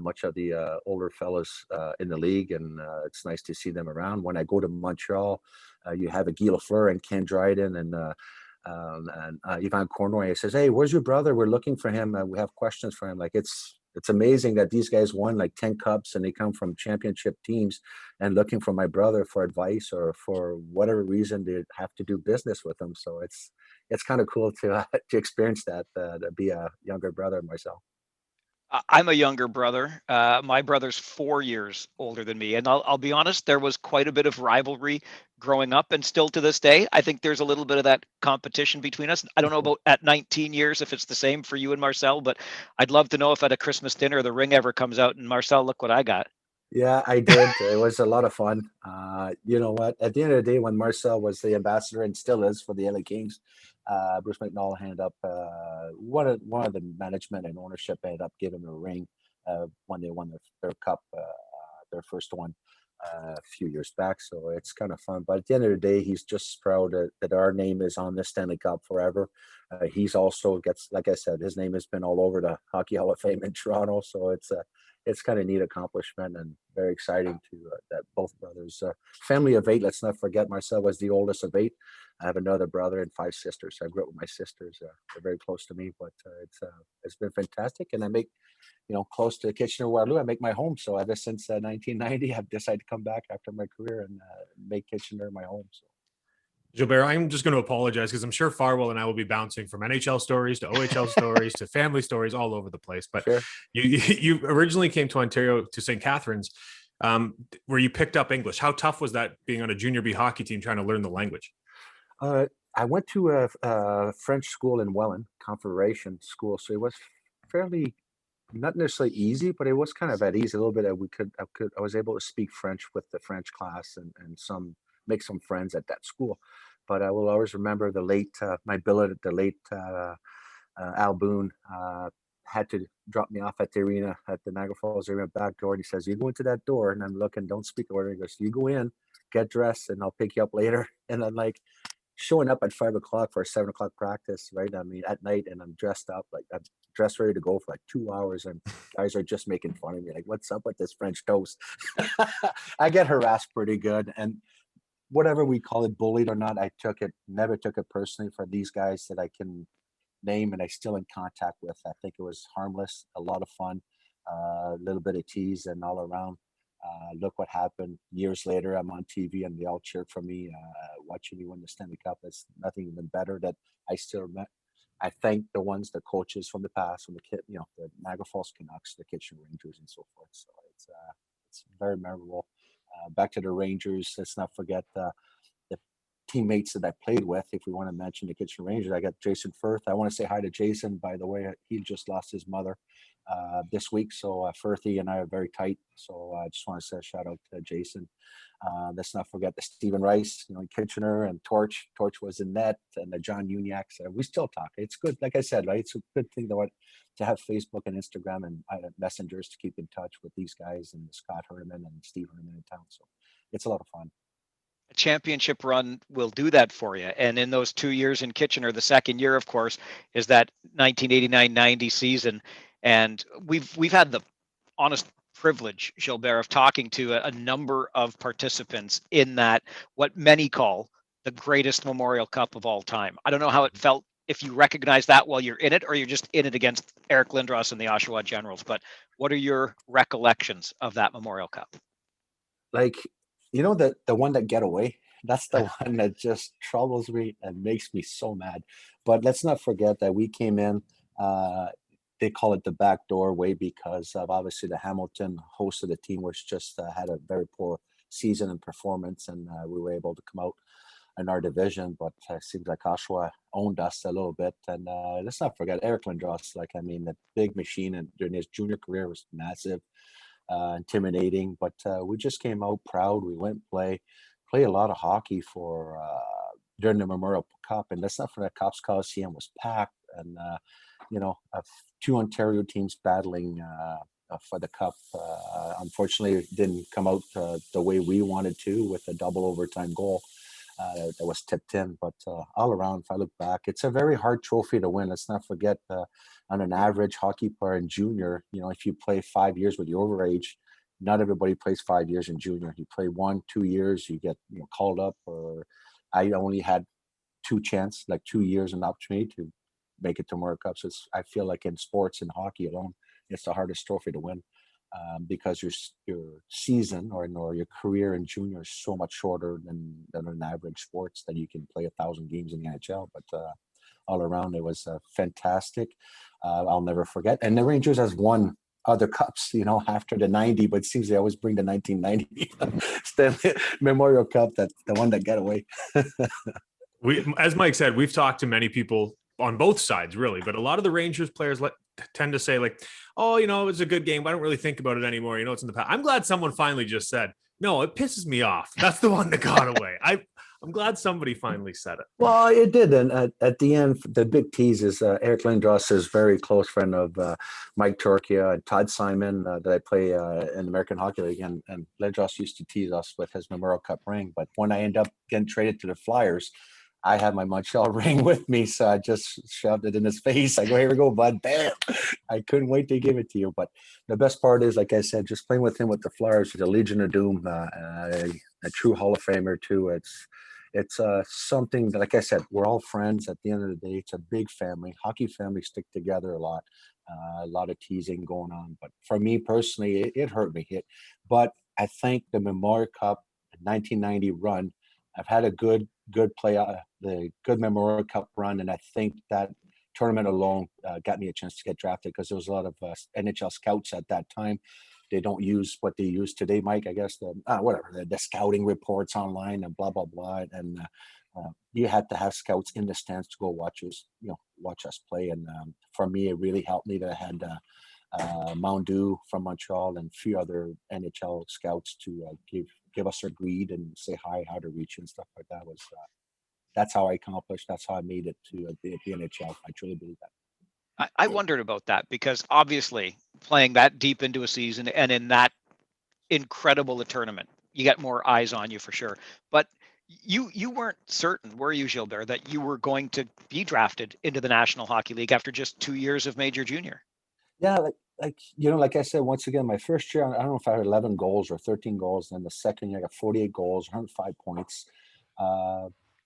much of the older fellas in the league, and it's nice to see them around. When I go to Montreal, you have a Guy Lafleur and Ken Dryden and Yvan Cournoy says, "Hey, where's your brother? We're looking for him. We have questions for him." Like it's amazing that these guys won like 10 cups and they come from championship teams and looking for my brother for advice or for whatever reason they have to do business with him. So it's kind of cool to to experience that, to be a younger brother myself. I'm a younger brother. My brother's 4 years older than me, and I'll be honest. There was quite a bit of rivalry growing up, and still to this day, I think there's a little bit of that competition between us. I don't know about at 19 years if it's the same for you and Marcel, but I'd love to know if at a Christmas dinner the ring ever comes out and Marcel, look what I got. Yeah, I did. It was a lot of fun. You know what? At the end of the day, when Marcel was the ambassador and still is for the LA Kings, Bruce McDonnell handed up one of the management and ownership ended up giving him a ring when they won their cup, their first one a few years back. So it's kind of fun. But at the end of the day, he's just proud that our name is on the Stanley Cup forever. He's also gets, like I said, his name has been all over the Hockey Hall of Fame in Toronto. So it's kind of neat accomplishment and very exciting to that both brothers, family of eight. Let's not forget Marcel was the oldest of eight. I have another brother and five sisters. I grew up with my sisters. They're very close to me, but it's been fantastic. And I make, close to Kitchener-Waterloo. I make my home. So ever since 1990, I've decided to come back after my career and make Kitchener my home. So. Gilbert, I'm just going to apologize because I'm sure Farwell and I will be bouncing from NHL stories to OHL stories to family stories all over the place. But sure. you originally came to Ontario, to St. Catharines, where you picked up English. How tough was that being on a junior B hockey team trying to learn the language? I went to a French school in Welland, Confederation School. So it was fairly, not necessarily easy, but it was kind of at ease a little bit. I was able to speak French with the French class and make some friends at that school. But I will always remember my billet at the late Al Boone had to drop me off at the arena, at the Niagara Falls Arena back door. And he says, "You go into that door." And I'm looking, don't speak a word. He goes, "You go in, get dressed, and I'll pick you up later." And I'm like showing up at 5 o'clock for a 7 o'clock practice, right? I mean, at night, and I'm dressed up, like I'm dressed ready to go for like 2 hours, and guys are just making fun of me, like, "What's up with this French toast?" I get harassed pretty good, and whatever we call it, bullied or not, never took it personally for these guys that I can name and I still in contact with. I think it was harmless, a lot of fun, a little bit of tease and all around. Look what happened years later. I'm on TV and they all cheered for me, watching me win the Stanley Cup. It's nothing even better that I still met. I thank the coaches from the past, from the Niagara Falls Canucks, the Kitchener Rangers, and so forth. So it's very memorable. Back to the Rangers, let's not forget the teammates that I played with. If we want to mention the Kitchener Rangers, I got Jason Firth. I want to say hi to Jason, by the way. He just lost his mother this week. So Firthy and I are very tight. So I just want to say a shout out to Jason. Let's not forget the Stephen Rice, Kitchener, and Torch. Torch was in net, and the John Uniac. We still talk. It's good. Like I said, right? It's a good thing to have Facebook and Instagram and messengers to keep in touch with these guys and Scott Herman and Steve Herman in town. So it's a lot of fun. A championship run will do that for you. And in those 2 years in Kitchener, the second year, of course, is that 1989-90 season. And we've had the honest privilege, Gilbert, of talking to a number of participants in that, what many call the greatest Memorial Cup of all time. I don't know how it felt, if you recognize that while you're in it, or you're just in it against Eric Lindros and the Oshawa Generals. But what are your recollections of that Memorial Cup? Like, the one that get away, that's the one that just troubles me and makes me so mad. But let's not forget that we came in, they call it the back doorway because of obviously the Hamilton host of the team, which just had a very poor season and performance, and we were able to come out in our division. But it seems like Oshawa owned us a little bit. And let's not forget Eric Lindros. The big machine, and during his junior career was massive, intimidating. But we just came out proud. We went play a lot of hockey for during the Memorial Cup, and let's not forget Cops Coliseum was packed, and two Ontario teams battling for the Cup. Unfortunately, it didn't come out the way we wanted to with a double overtime goal that was tipped in. But all around, if I look back, it's a very hard trophy to win. Let's not forget, on an average hockey player in junior, if you play 5 years with your overage, not everybody plays 5 years in junior. You play 1-2 years, you get called up. Or I only had 2 years and opportunity to make it to World Cups. So I feel like in sports and hockey alone, it's the hardest trophy to win. Because your season or your career in junior is so much shorter than an average sports that you can play 1,000 games in the NHL. But all around, it was fantastic. I'll never forget. And the Rangers has won other cups, after the 90, but it seems they always bring the 1990 Stanley Memorial Cup, that's the one that got away. As Mike said, we've talked to many people on both sides, really, but a lot of the Rangers players tend to say oh, it was a good game. I don't really think about it anymore. It's in the past. I'm glad someone finally just said, no, it pisses me off. That's the one that got away. I'm glad somebody finally said it. Well, it did. And at the end, the big tease is Eric Lindros is very close friend of Mike Torchia and Todd Simon that I play in the American Hockey League. And Lindros used to tease us with his Memorial Cup ring. But when I end up getting traded to the Flyers, I had my Montreal ring with me, so I just shoved it in his face. I go, here we go, bud. Bam! I couldn't wait to give it to you. But the best part is, like I said, just playing with him with the Flyers, he's a Legion of Doom, a true Hall of Famer too. It's something that, like I said, we're all friends. At the end of the day, it's a big family. Hockey families stick together a lot of teasing going on. But for me personally, it hurt me. But I think the Memorial Cup 1990 run, I've had a good play, the good Memorial Cup run, and I think that tournament alone got me a chance to get drafted because there was a lot of NHL scouts at that time. They don't use what they use today, Mike. I guess the scouting reports online and blah blah blah, and you had to have scouts in the stands to go watch us play. And for me, it really helped me that I had Moundu from Montreal and a few other NHL scouts to give us a greed and say hi, how to reach and stuff like that. That's how I accomplished. That's how I made it to the NHL. I truly believe that. I wondered about that because obviously playing that deep into a season and in that incredible a tournament, you get more eyes on you for sure. But you weren't certain, were you, Gilbert, that you were going to be drafted into the National Hockey League after just 2 years of major junior? Yeah, like I said, once again, my first year, I don't know if I had 11 goals or 13 goals. Then the second year, I got 48 goals, 105 points.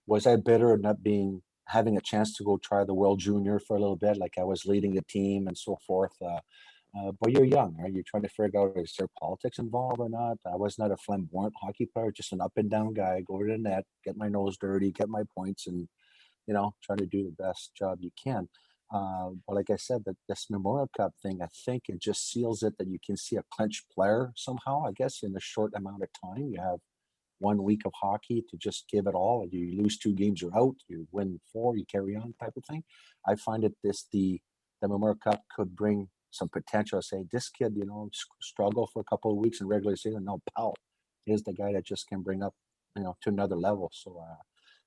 Was I bitter at not having a chance to go try the World Junior for a little bit? Like I was leading the team and so forth. But you're young, right? You're trying to figure out, is there politics involved or not? I was not a flamboyant hockey player, just an up and down guy, go to the net, get my nose dirty, get my points, and try to do the best job you can. But like I said, that this Memorial Cup thing, I think it just seals it that you can see a clenched player somehow. I guess in a short amount of time, you have 1 week of hockey to just give it all. You lose 2 games, you're out. You win 4, you carry on, type of thing. I find it the Memorial Cup could bring some potential. Say this kid, struggle for a couple of weeks in regular season. No, Powell is the guy that just can bring up, to another level. So.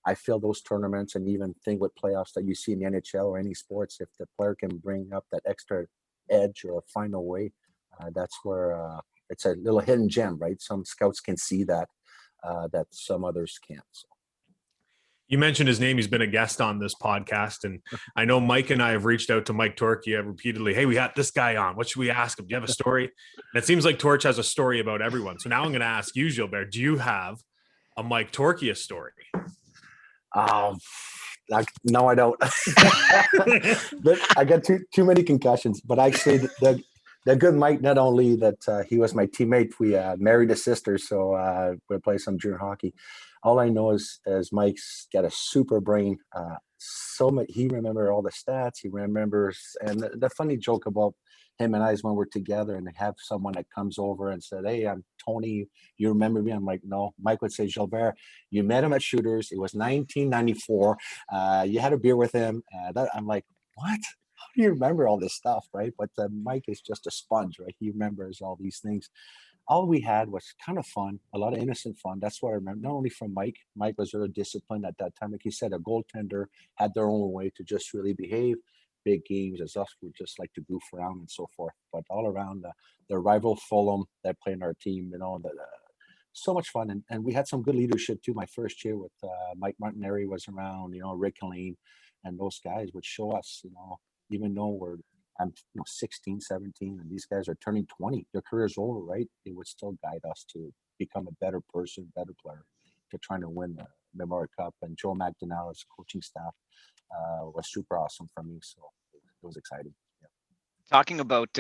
I feel those tournaments and even thing with playoffs that you see in the NHL or any sports, if the player can bring up that extra edge or find a way, that's where it's a little hidden gem, right? Some scouts can see that some others can't. So. You mentioned his name. He's been a guest on this podcast. And I know Mike and I have reached out to Mike Torchia repeatedly. Hey, we got this guy on. What should we ask him? Do you have a story? And it seems like Torch has a story about everyone. So now I'm going to ask you, Gilbert, do you have a Mike Torchia story? No, I don't. I got too many concussions. But actually, the good Mike, not only that he was my teammate, we married a sister, so we play some junior hockey. All I know is Mike's got a super brain. He remembers all the stats. He remembers, and the funny joke about him and I is when we're together and they have someone that comes over and said, "Hey, I'm Tony. You remember me?" I'm like, "No." Mike would say, "Gilbert, you met him at Shooters. It was 1994. You had a beer with him." I'm like, "What? How do you remember all this stuff?" Right? But Mike is just a sponge, right? He remembers all these things. All we had was kind of fun, a lot of innocent fun. That's what I remember, not only from Mike. Mike was really disciplined at that time. Like you said, a goaltender had their own way to just really behave. big games, as us would just like to goof around and so forth. But all around the rival Fulham that play in our team, so much fun. And we had some good leadership too. My first year with Mike Martinelli was around, Rick Lane, and those guys would show us, even though I'm 16, 17, and these guys are turning 20, their career's over, right? They would still guide us to become a better person, better player, to trying to win the Memorial Cup. And Joe Mcdonnell's coaching staff was super awesome for me. So it was exciting. Yeah. Talking about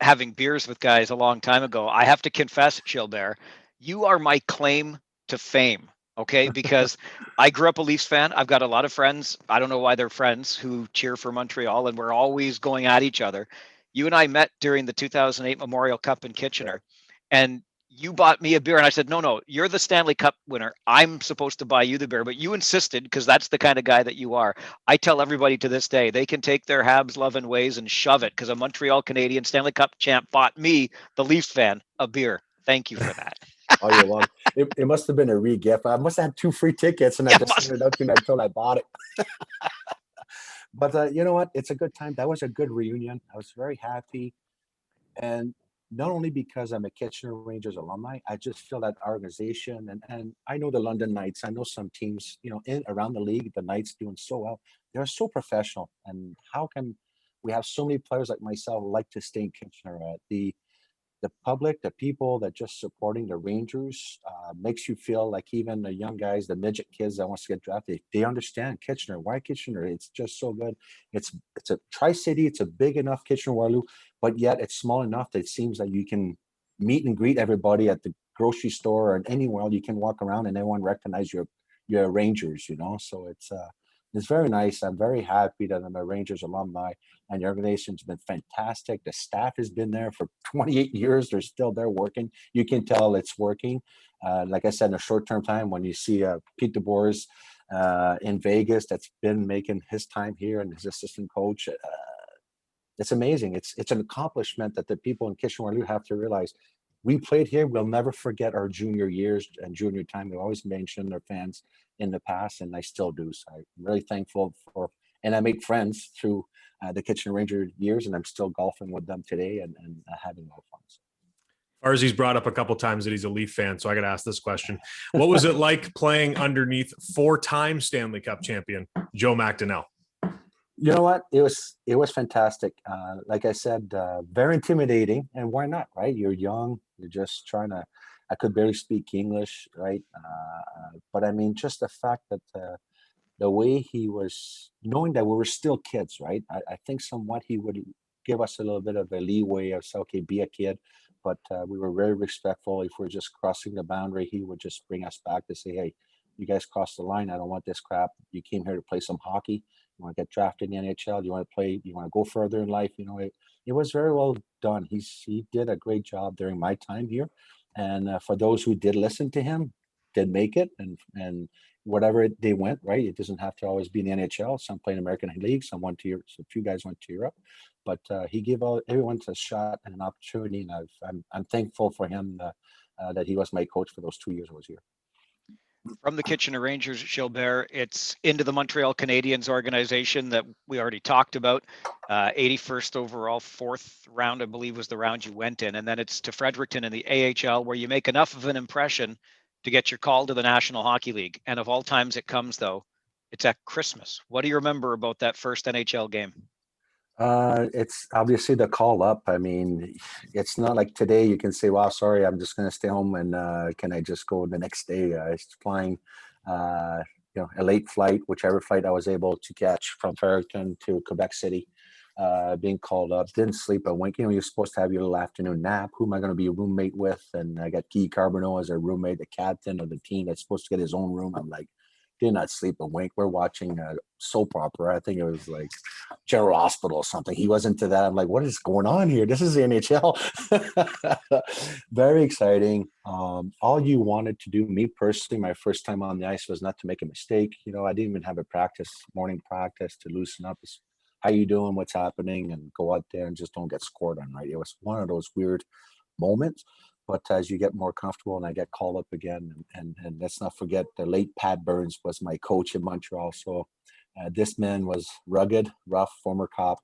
having beers with guys a long time ago, I have to confess, Gilbert, you are my claim to fame. Okay, because I grew up a Leafs fan. I've got a lot of friends. I don't know why they're friends who cheer for Montreal, and we're always going at each other. You and I met during the 2008 Memorial Cup in Kitchener, and you bought me a beer, and I said, no, you're the Stanley Cup winner. I'm supposed to buy you the beer, but you insisted because that's the kind of guy that you are. I tell everybody to this day, they can take their Habs love and ways and shove it because a Montreal Canadian Stanley Cup champ bought me, the Leafs fan, a beer. Thank you for that. Oh, you're welcome. It must have been a re-gift. I must have had 2 free tickets, and I just sent it out to you until I bought it. But you know what? It's a good time. That was a good reunion. I was very happy. And not only because I'm a Kitchener Rangers alumni, I just feel that organization, and I know the London Knights. I know some teams, in around the league, the Knights doing so well. They're so professional. And how can we have so many players like myself like to stay in Kitchener? The public, the people that just supporting the Rangers makes you feel like even the young guys, the midget kids that wants to get drafted, they understand Kitchener. Why Kitchener? It's just so good. It's a Tri-City. It's a big enough Kitchener-Waterloo, but yet it's small enough that it seems that you can meet and greet everybody at the grocery store or anywhere. You can walk around and everyone recognize your Rangers. So it's very nice. I'm very happy that I'm a Rangers alumni, and the organization's been fantastic. The staff has been there for 28 years. They're still there working. You can tell it's working. Like I said, in a short-term time, when you see Pete DeBoers in Vegas, that's been making his time here, and his assistant coach, it's amazing. It's an accomplishment that the people in Kitchener have to realize. We played here. We'll never forget our junior years and junior time. We always mentioned their fans in the past, and I still do. So I'm really thankful and I made friends through the Kitchener Ranger years, and I'm still golfing with them today and having a lot of fun. So. Arzy's brought up a couple times that he's a Leaf fan, so I got to ask this question. What was it like playing underneath 4-time Stanley Cup champion Joe Mcdonnell? You know what? It was fantastic. Like I said, very intimidating, and why not, right? You're young. You're just trying to. I could barely speak English, right? But I mean, just the fact that the way he was, knowing that we were still kids, right? I think somewhat he would give us a little bit of a leeway of say, okay, be a kid, but we were very respectful. If we're just crossing the boundary, he would just bring us back to say, hey, you guys crossed the line. I don't want this crap. You came here to play some hockey. You want to get drafted in the NHL? You want to play? You want to go further in life? It was very well done. He did a great job during my time here, and for those who did listen to him, did make it, and whatever they went, right? It doesn't have to always be in the NHL. Some play in American League. Some went to Europe. So a few guys went to Europe, but he gave everyone a shot and an opportunity, and I'm thankful for him that he was my coach for those 2 years I was here. From the Kitchener Rangers, Gilbert, it's into the Montreal Canadiens organization that we already talked about. 81st overall, 4th round, I believe, was the round you went in. And then it's to Fredericton in the AHL, where you make enough of an impression to get your call to the National Hockey League. And of all times it comes, though, it's at Christmas. What do you remember about that first NHL game? It's obviously the call up. I mean, it's not like today you can say, "Well, sorry, I'm just going to stay home and can I just go the next day?" It's flying, a late flight, whichever flight I was able to catch from Fredericton to Quebec City. Being called up, didn't sleep a wink. You're supposed to have your little afternoon nap. Who am I going to be a roommate with? And I got Guy Carbonneau as a roommate, the captain of the team that's supposed to get his own room. I'm like, did not sleep a wink. We're watching a soap opera. I think it was like General Hospital or something. He was into that. I'm like, what is going on here? This is the NHL. Very exciting. All you wanted to do, me personally, my first time on the ice was not to make a mistake. I didn't even have a morning practice to loosen up. It's, how you doing? What's happening? And go out there and just don't get scored on, right? It was one of those weird moments. But as you get more comfortable and I get called up again, and let's not forget the late Pat Burns was my coach in Montreal. So This man was rugged, rough, former cop.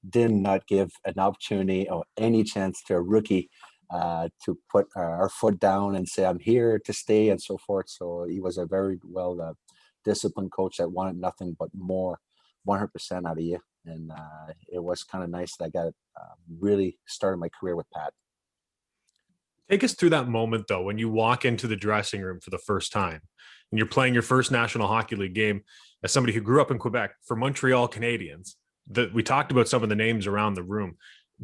Did not give an opportunity or any chance to a rookie to put our foot down and say, I'm here to stay and so forth. So he was a very well disciplined coach that wanted nothing but more, 100% out of you. And it was kind of nice that I got really started my career with Pat. Take us through that moment, though, when you walk into the dressing room for the first time and you're playing your first National Hockey League game as somebody who grew up in Quebec for Montreal Canadiens. That we talked about some of the names around the room.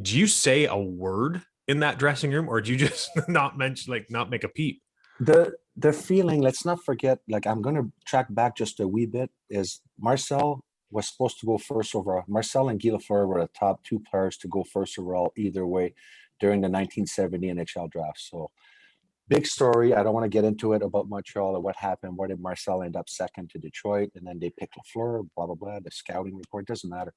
Do you say a word in that dressing room, or do you just not make a peep? The feeling, let's not forget, like I'm going to track back just a wee bit, is Marcel was supposed to go first overall. Marcel and Guy Lafleur were the top two players to go first overall either way during the 1970 NHL draft. So big story. I don't want to get into it about Montreal or what happened. Where did Marcel end up second to Detroit? And then they picked Lafleur, blah, blah, blah. The scouting report doesn't matter.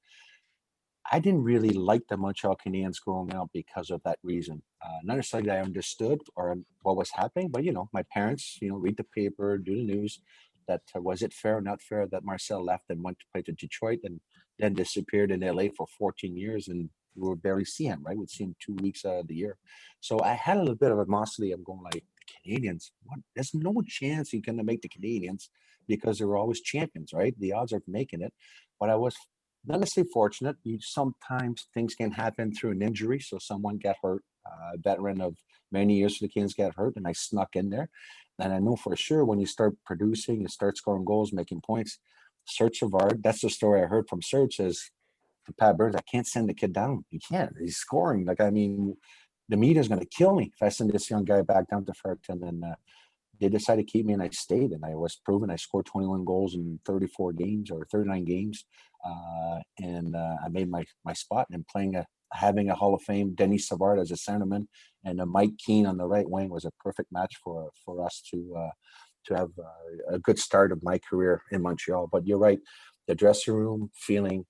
I didn't really like the Montreal Canadiens growing up because of that reason. Not necessarily that I understood or what was happening, but, my parents, read the paper, do the news, that was it fair or not fair that Marcel left and went to play to Detroit and then disappeared in LA for 14 years and we would barely see him, right? We'd see him 2 weeks out of the year. So I had a little bit of animosity. I'm going like, Canadians, what? There's no chance you're going to make the Canadiens because they were always champions, right? The odds are making it. But I was not necessarily fortunate. Sometimes things can happen through an injury. So someone got hurt, a veteran of many years for the Kings got hurt, and I snuck in there. And I know for sure when you start producing, you start scoring goals, making points, Serge Savard, that's the story I heard from Serge is to Pat Burns, I can't send the kid down. You can't. He's scoring. The media's going to kill me if I send this young guy back down to Fredericton. And they decided to keep me, and I stayed. And I was proven. I scored 21 goals in 34 games or 39 games. I made my spot. And having a Hall of Fame Denis Savard as a centerman and a Mike Keane on the right wing was a perfect match for us to have a good start of my career in Montreal. But you're right, the dressing room feeling,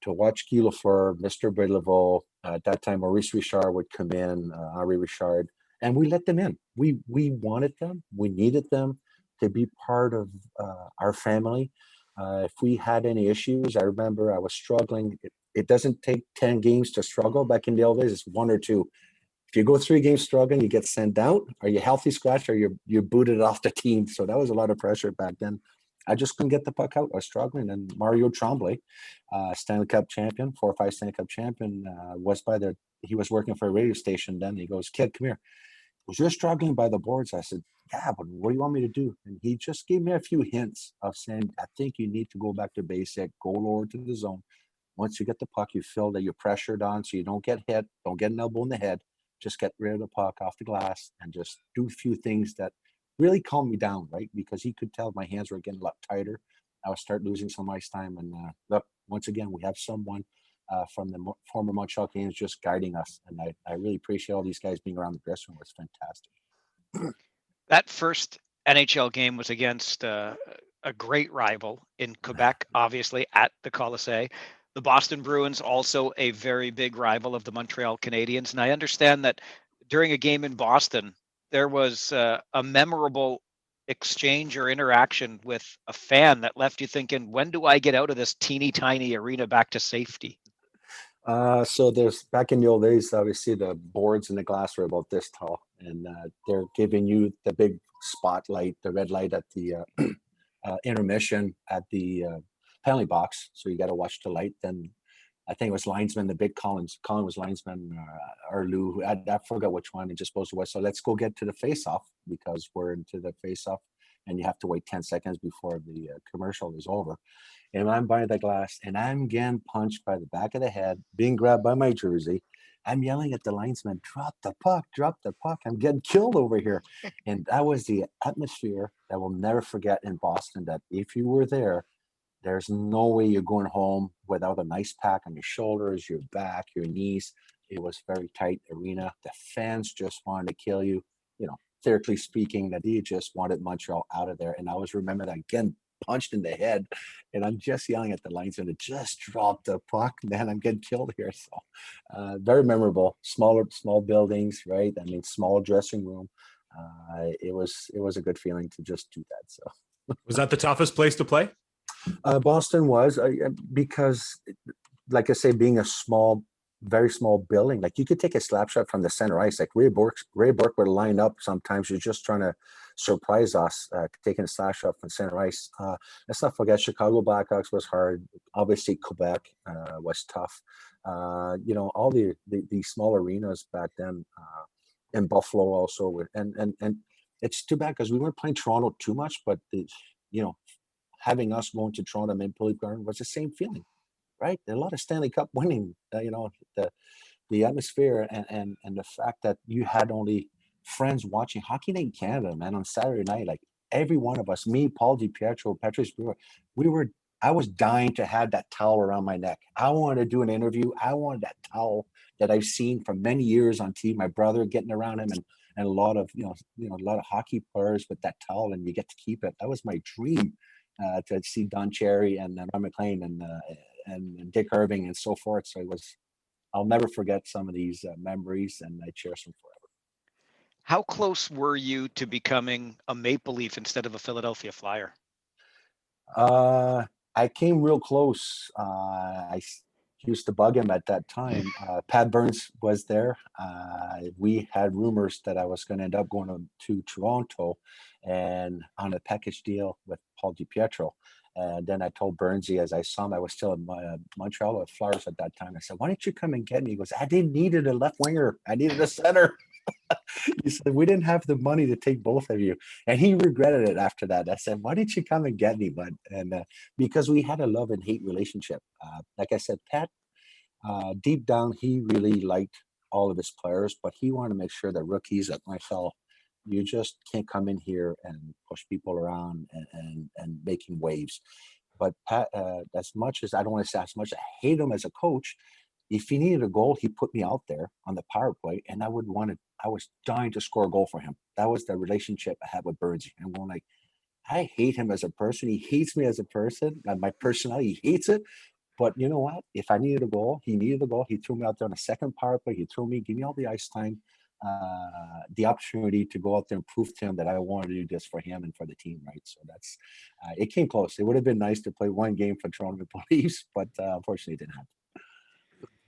to watch Guy Lafleur, Mr. Bridleveau, at that time Maurice Richard would come in, Henri Richard, and we let them in. We wanted them. We needed them to be part of our family. If we had any issues, I remember I was struggling. It doesn't take 10 games to struggle. Back in the old days, it's 1 or 2. If you go 3 games struggling, you get sent out. Are you healthy scratch or you're booted off the team? So that was a lot of pressure back then. I just couldn't get the puck out. I was struggling. And Mario Tremblay, Stanley Cup champion, 4 or 5 Stanley Cup champion, he was working for a radio station then. He goes, kid, come here. Was you struggling by the boards? I said, yeah, but what do you want me to do? And he just gave me a few hints of saying, I think you need to go back to basic, go lower to the zone. Once you get the puck, you feel that you're pressured on so you don't get hit, don't get an elbow in the head. Just get rid of the puck off the glass and just do a few things that really calmed me down, right? Because he could tell my hands were getting a lot tighter. I would start losing some ice time. And look, once again, we have someone from the former Montreal Canadiens just guiding us. And I really appreciate all these guys being around the dressing room. It was fantastic. That first NHL game was against a great rival in Quebec, obviously, at the Colisée. The Boston Bruins, also a very big rival of the Montreal Canadiens. And I understand that during a game in Boston, there was a memorable exchange or interaction with a fan that left you thinking, when do I get out of this teeny tiny arena back to safety? So there's, back in the old days, obviously the boards and the glass were about this tall, and they're giving you the big spotlight, the red light at the intermission at the penalty box. So you got to watch the light. Then I think it was linesman, the big Collins. Colin was linesman, or Lou. I forgot which one. He just supposed to wait. So let's go get to the face-off because we're into the face-off, and you have to wait 10 seconds before the commercial is over. And I'm by the glass, and I'm getting punched by the back of the head, being grabbed by my jersey. I'm yelling at the linesman, drop the puck, drop the puck. I'm getting killed over here. And that was the atmosphere that we'll never forget in Boston, that if you were there, there's no way you're going home without a nice pack on your shoulders, your back, your knees. It was very tight arena. The fans just wanted to kill you, theoretically speaking, that they just wanted Montreal out of there. And I always remember that getting punched in the head, and I'm just yelling at the linesman to just drop the puck, man, I'm getting killed here. So very memorable. Small buildings, right? I mean, small dressing room. It was a good feeling to just do that. So was that the toughest place to play? Boston was because, like I say, being a small, very small building, like you could take a slap shot from the center ice. Like Ray Burke would line up sometimes. You're just trying to surprise us, taking a slap shot from center ice. Let's not forget Chicago Blackhawks was hard. Obviously, Quebec was tough. All the small arenas back then in Buffalo also and it's too bad because we weren't playing Toronto too much, but having us going to Toronto Maple Leaf Garden was the same feeling, right? A lot of Stanley Cup winning, the atmosphere and the fact that you had only friends watching Hockey Night in Canada, man, on Saturday night. Like every one of us, me, Paul DiPietro, Patrice Brewer, I was dying to have that towel around my neck. I wanted to do an interview. I wanted that towel that I've seen for many years on TV. My brother getting around him and a lot of a lot of hockey players with that towel, and you get to keep it. That was my dream to see Don Cherry and Ron McLean and Dick Irving and so forth. So I'll never forget some of these memories, and I cherish them forever. How close were you to becoming a Maple Leaf instead of a Philadelphia Flyer? I came real close. I used to bug him at that time. Pat Burns was there. We had rumors that I was going to end up going to Toronto and on a package deal with Paul DiPietro. And then I told Burnsy as I saw him, I was still in Montreal with Flyers at that time. I said, why don't you come and get me? He goes, I didn't need a left winger. I needed a center. He said, we didn't have the money to take both of you. And he regretted it after that. I said, why didn't you come and get me, bud? And because we had a love and hate relationship. Like I said, Pat, deep down, he really liked all of his players, but he wanted to make sure that rookies at NFL, you just can't come in here and push people around and making waves. But Pat, as much as I don't want to say as much, I hate him as a coach. If he needed a goal, he put me out there on the power play, and I was dying to score a goal for him. That was the relationship I had with Burnsy. I'm going like, I hate him as a person. He hates me as a person. And my personality, he hates it. But you know what? If I needed a goal, he needed a goal. He threw me out there on a second power play. He threw me, give me all the ice time, the opportunity to go out there and prove to him that I wanted to do this for him and for the team, right? So that's it came close. It would have been nice to play one game for Toronto Maple Leafs, but unfortunately, it didn't happen.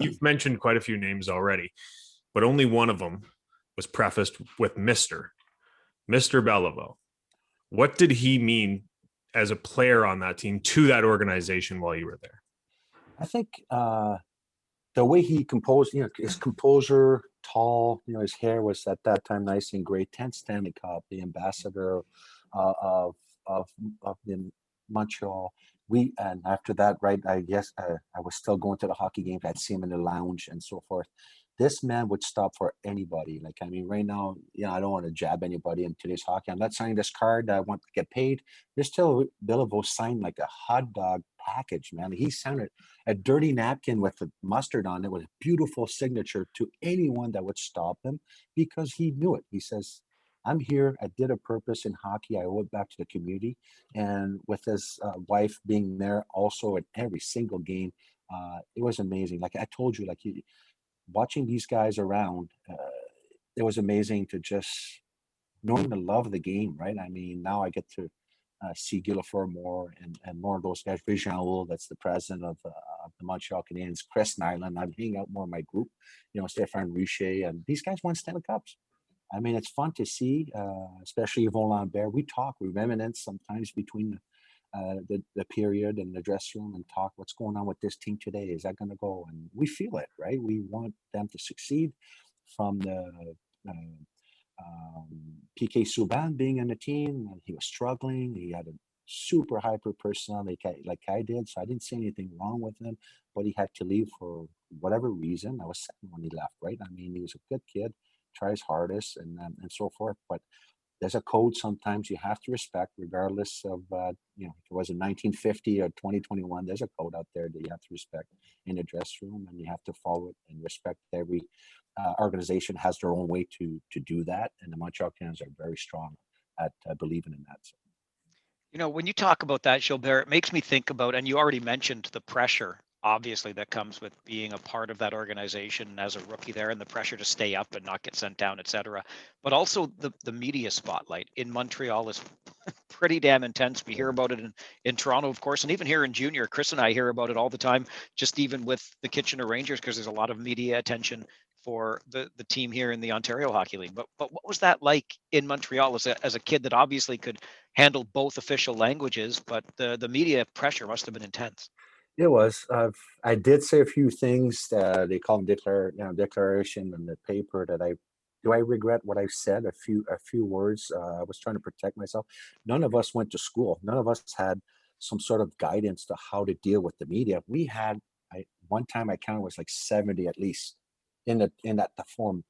You've mentioned quite a few names already, but only one of them was prefaced with Mr. Beliveau. What did he mean as a player on that team to that organization while you were there? I think the way he composed, his composure, tall, his hair was at that time nice and great. 10 Stanley Cup, the ambassador of the Montreal. And after that, right, I guess I was still going to the hockey games. I'd see him in the lounge and so forth. This man would stop for anybody. Like, I mean, right now, I don't want to jab anybody in today's hockey. I'm not signing this card. I want to get paid. There's still Beliveau signed like a hot dog package, man. He signed a dirty napkin with the mustard on it with a beautiful signature to anyone that would stop him because he knew it. He says, I'm here. I did a purpose in hockey. I owe it back to the community. And with his wife being there also at every single game, it was amazing. Like I told you, watching these guys around, it was amazing to just knowing the love of the game, right? I mean, now I get to see Gilbert more and more of those guys. Jean Houle, that's the president of the Montreal Canadiens. Chris Nyland, I'm hanging out more in my group. Stéphane Richer, and these guys won Stanley Cups. I mean, it's fun to see, especially Yvon Lambert. We talk, we reminisce sometimes between the period and the dressing room and talk what's going on with this team today. Is that going to go? And we feel it, right? We want them to succeed from the PK Subban being in the team. And he was struggling. He had a super hyper personality like I did. So I didn't see anything wrong with him, but he had to leave for whatever reason. I was sad when he left, right? I mean, he was a good kid, tries hardest and so forth, but there's a code sometimes you have to respect, regardless of if it was in 1950 or 2021. There's a code out there that you have to respect in the dressing room, and you have to follow it and respect. Every organization has their own way to do that, and the Montreal Canadiens are very strong at believing in that. So. When you talk about that, Gilbert, it makes me think about, and you already mentioned the pressure obviously that comes with being a part of that organization as a rookie there, and the pressure to stay up and not get sent down, etc. But also the media spotlight in Montreal is pretty damn intense. We hear about it in Toronto, of course, and even here in junior. Chris and I hear about it all the time, just even with the Kitchener Rangers, because there's a lot of media attention for the team here in the Ontario Hockey League. But what was that like in Montreal as a kid that obviously could handle both official languages, but the media pressure must have been intense. It was. I did say a few things. They call them declaration in the paper. Do I regret what I said? A few words. I was trying to protect myself. None of us went to school. None of us had some sort of guidance to how to deal with the media. We had. One time I counted was like 70 at least in the form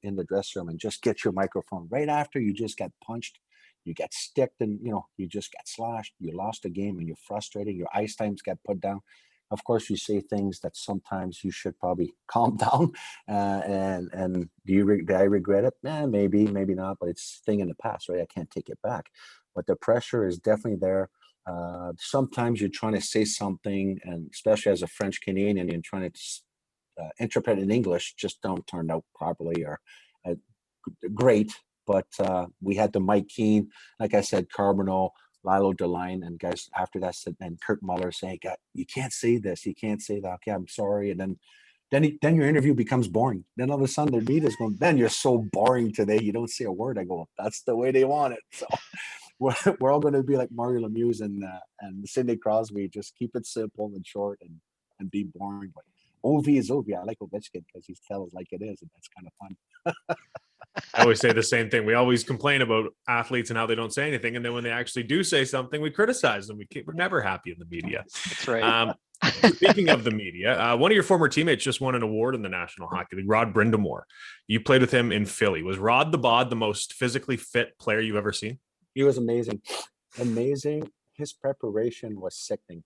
in the dressing room, and just get your microphone right after you just got punched. You get sticked, and you just got slashed. You lost a game and you're frustrated. Your ice times get put down. Of course, you say things that sometimes you should probably calm down. And do I regret it? Maybe, maybe not. But it's a thing in the past, right? I can't take it back. But the pressure is definitely there. Sometimes you're trying to say something, and especially as a French Canadian, and you're trying to interpret in English, just don't turn out properly or great. But we had the Mike Keane, like I said, Carbonneau, Lilo Deline, and guys after that said, and Kurt Muller saying, "God, you can't say this, you can't say that." Okay, I'm sorry. And then your interview becomes boring. Then all of a sudden the media's going, "Ben, you're so boring today. You don't say a word." I go, "That's the way they want it." So we're all going to be like Mario Lemieux and Sidney Crosby. Just keep it simple and short and be boring. But Ovi is Ovi. I like Ovechkin because he tells like it is, and that's kind of fun. I always say the same thing. We always complain about athletes and how they don't say anything, and then when they actually do say something, we criticize them. We're never happy in the media. That's right. Speaking of the media, one of your former teammates just won an award in the National Hockey League, Rod Brindamore. You played with him in Philly. Was Rod the Bod the most physically fit player you've ever seen? He was amazing. Amazing. His preparation was sickening.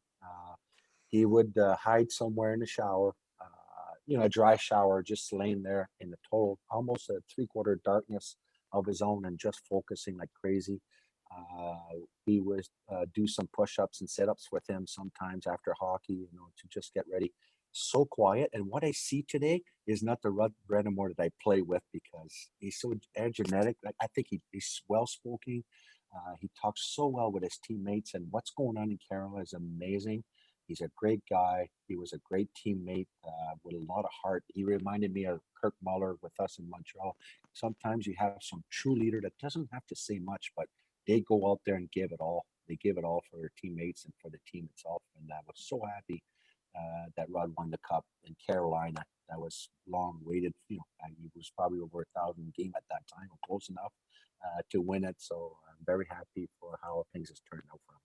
He would hide somewhere in the shower, a dry shower, just laying there in the total, almost a 3/4 darkness of his own, and just focusing like crazy. We would do some push-ups and sit-ups with him sometimes after hockey, to just get ready. So quiet. And what I see today is not the Rod Brindamore that I play with, because he's so energetic. I think he's well-spoken. He talks so well with his teammates, and what's going on in Canada is amazing. He's a great guy. He was a great teammate with a lot of heart. He reminded me of Kirk Muller with us in Montreal. Sometimes you have some true leader that doesn't have to say much, but they go out there and give it all. They give it all for their teammates and for the team itself. And I was so happy that Rod won the cup in Carolina. That was long waited. He was probably over 1,000 game at that time, or close enough to win it. So I'm very happy for how things has turned out for him.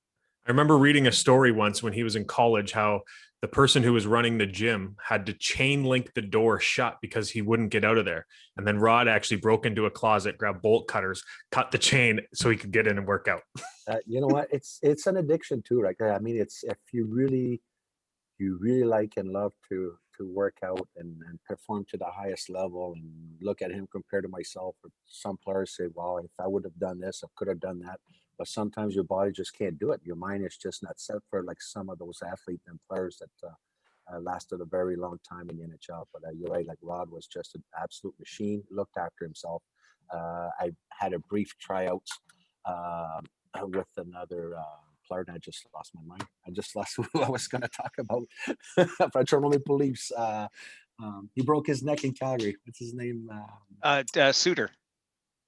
I remember reading a story once when he was in college, how the person who was running the gym had to chain link the door shut because he wouldn't get out of there. And then Rod actually broke into a closet, grabbed bolt cutters, cut the chain so he could get in and work out. You know what? It's an addiction too, right? I mean, it's if you really like and love to work out and perform to the highest level, and look at him compared to myself. Or some players say, "Well, if I would have done this, I could have done that." But sometimes your body just can't do it. Your mind is just not set for like some of those athletes and players that lasted a very long time in the NHL. But you're right, like Rod was just an absolute machine. Looked after himself. I had a brief tryout with another player, and I just lost my mind. I just lost who I was going to talk about. Toronto Maple Leafs. He broke his neck in Calgary. What's his name? Suter.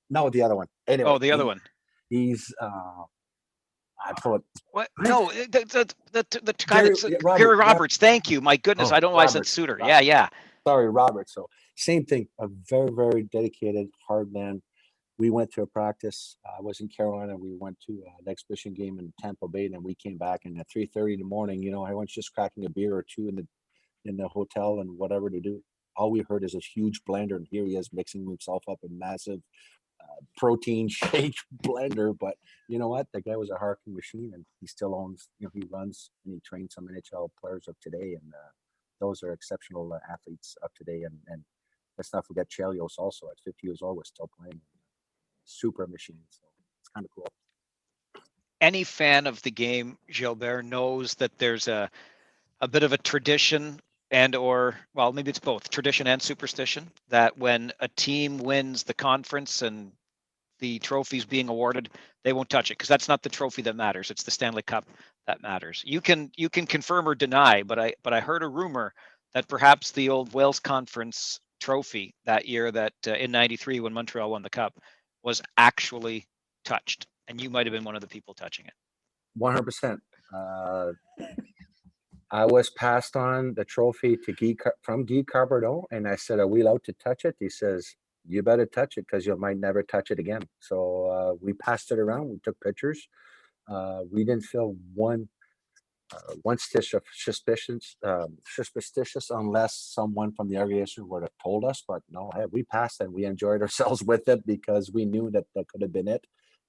No, the other one. Anyway, the other one. He's. I thought. What? No, the guy Gary Roberts. Thank you. My goodness, I don't know why I said Suter. Robert. Yeah. Sorry, Robert. So same thing. A very, very dedicated, hard man. We went to a practice. I was in Carolina. We went to an exhibition game in Tampa Bay, and we came back. And at 3:30 in the morning, everyone's just cracking a beer or two in the hotel and whatever to do. All we heard is a huge blender, and here he is mixing himself up a massive protein shake blender. But you know what? The guy was a harking machine, and he still owns. He runs and he trains some NHL players of today, and those are exceptional athletes of today. And let's not forget Chelios also at 50 years old was still playing. Super machine. So it's kind of cool. Any fan of the game, Gilbert, knows that there's a a bit of a tradition well, maybe it's both tradition and superstition, that when a team wins the conference and the trophy's being awarded, they won't touch it, because that's not the trophy that matters. It's the Stanley Cup that matters. You can confirm or deny, but I heard a rumor that perhaps the old Wales Conference trophy that year, that in '93 when Montreal won the Cup, was actually touched, and you might have been one of the people touching it. 100%. I was passed on the trophy to from Guy Carbonneau, and I said, "Are we allowed to touch it?" He says, "You better touch it, because you might never touch it again." So we passed it around. We took pictures. We didn't feel one stitch of suspicious, unless someone from the organization would have told us. But no, we passed, and we enjoyed ourselves with it, because we knew that could have been it.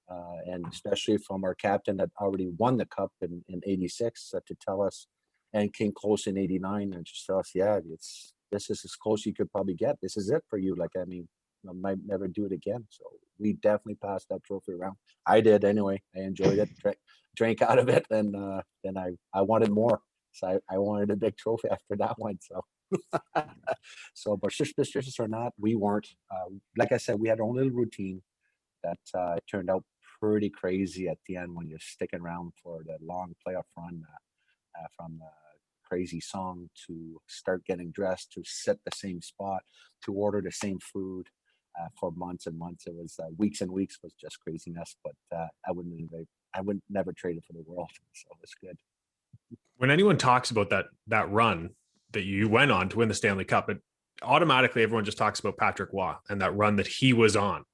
And especially from our captain that already won the cup in '86, to tell us, and came close in '89, and just tell us, yeah, this is as close you could probably get. This is it for you. Like, I mean, I might never do it again. So we definitely passed that trophy around. I did anyway. I enjoyed it, drank out of it, and then I wanted more. So I wanted a big trophy after that one. So but suspicious or not, we weren't. Like I said, we had our own little routine that turned out pretty crazy at the end, when you're sticking around for the long playoff run, from the crazy song to start getting dressed, to sit the same spot, to order the same food, for months and months. It was weeks and weeks was just craziness. But I would never trade it for the world. So it's good. When anyone talks about that run that you went on to win the Stanley Cup, it automatically everyone just talks about Patrick Roy and that run that he was on.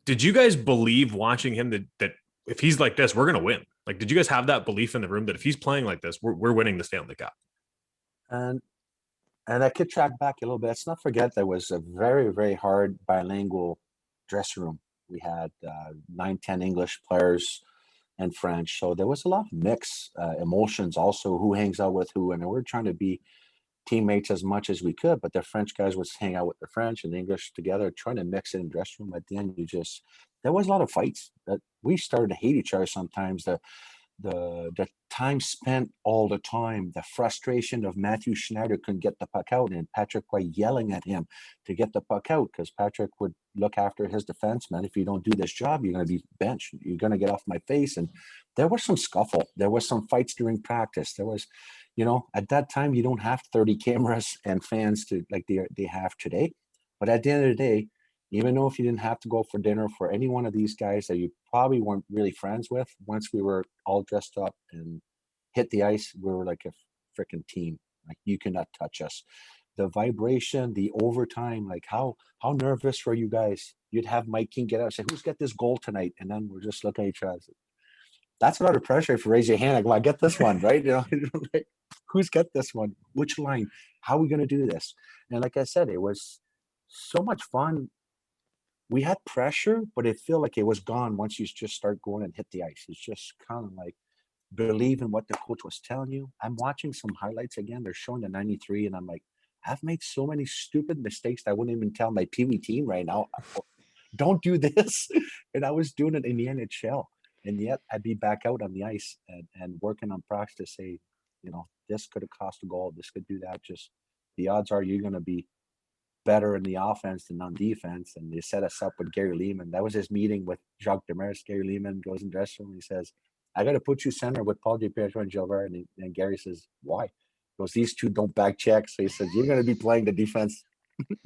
Did you guys believe, watching him, that if he's like this, we're going to win? Like, did you guys have that belief in the room that if he's playing like this, we're winning the Stanley Cup? And I could track back a little bit. Let's not forget there was a very, very hard bilingual dressing room. We had 9, 10 English players and French. So there was a lot of mixed emotions also, who hangs out with who. And we're trying to be teammates as much as we could, but the French guys would hang out with the French and the English together, trying to mix it in the dressing room. At the end, there was a lot of fights that we started to hate each other sometimes. The time spent all the time, the frustration of Matthew Schneider couldn't get the puck out, and Patrick Roy yelling at him to get the puck out, because Patrick would look after his defenseman. If you don't do this job, you're going to be benched. You're going to get off my face. And there was some scuffle. There was some fights during practice. There was, at that time, you don't have 30 cameras and fans to like they have today. But at the end of the day, even though if you didn't have to go for dinner for any one of these guys that you probably weren't really friends with, once we were all dressed up and hit the ice, we were like a freaking team. Like, you cannot touch us. The vibration, the overtime, like how nervous were you guys? You'd have Mike King get out and say, "Who's got this goal tonight?" And then we're just looking at each other. That's a lot of pressure if you raise your hand. Like, well, I get this one, right? Like, who's got this one? Which line? How are we going to do this? And like I said, it was so much fun. We had pressure, but it felt like it was gone once you just start going and hit the ice. It's just kind of like believe in what the coach was telling you. I'm watching some highlights again. They're showing the '93, and I'm like, I've made so many stupid mistakes that I wouldn't even tell my Pee Wee team right now, don't do this. And I was doing it in the NHL. And yet I'd be back out on the ice and working on practice to say, this could have cost a goal. This could do that. Just the odds are you're going to be better in the offense than on defense. And they set us up with Gary Leeman. That was his meeting with Jacques Demers. Gary Leeman goes in the dressing room and he says, "I got to put you center with Paul DiPietro and Gilbert." And Gary says, "Why?" He goes, "These two don't back check." So he says, "You're going to be playing the defensive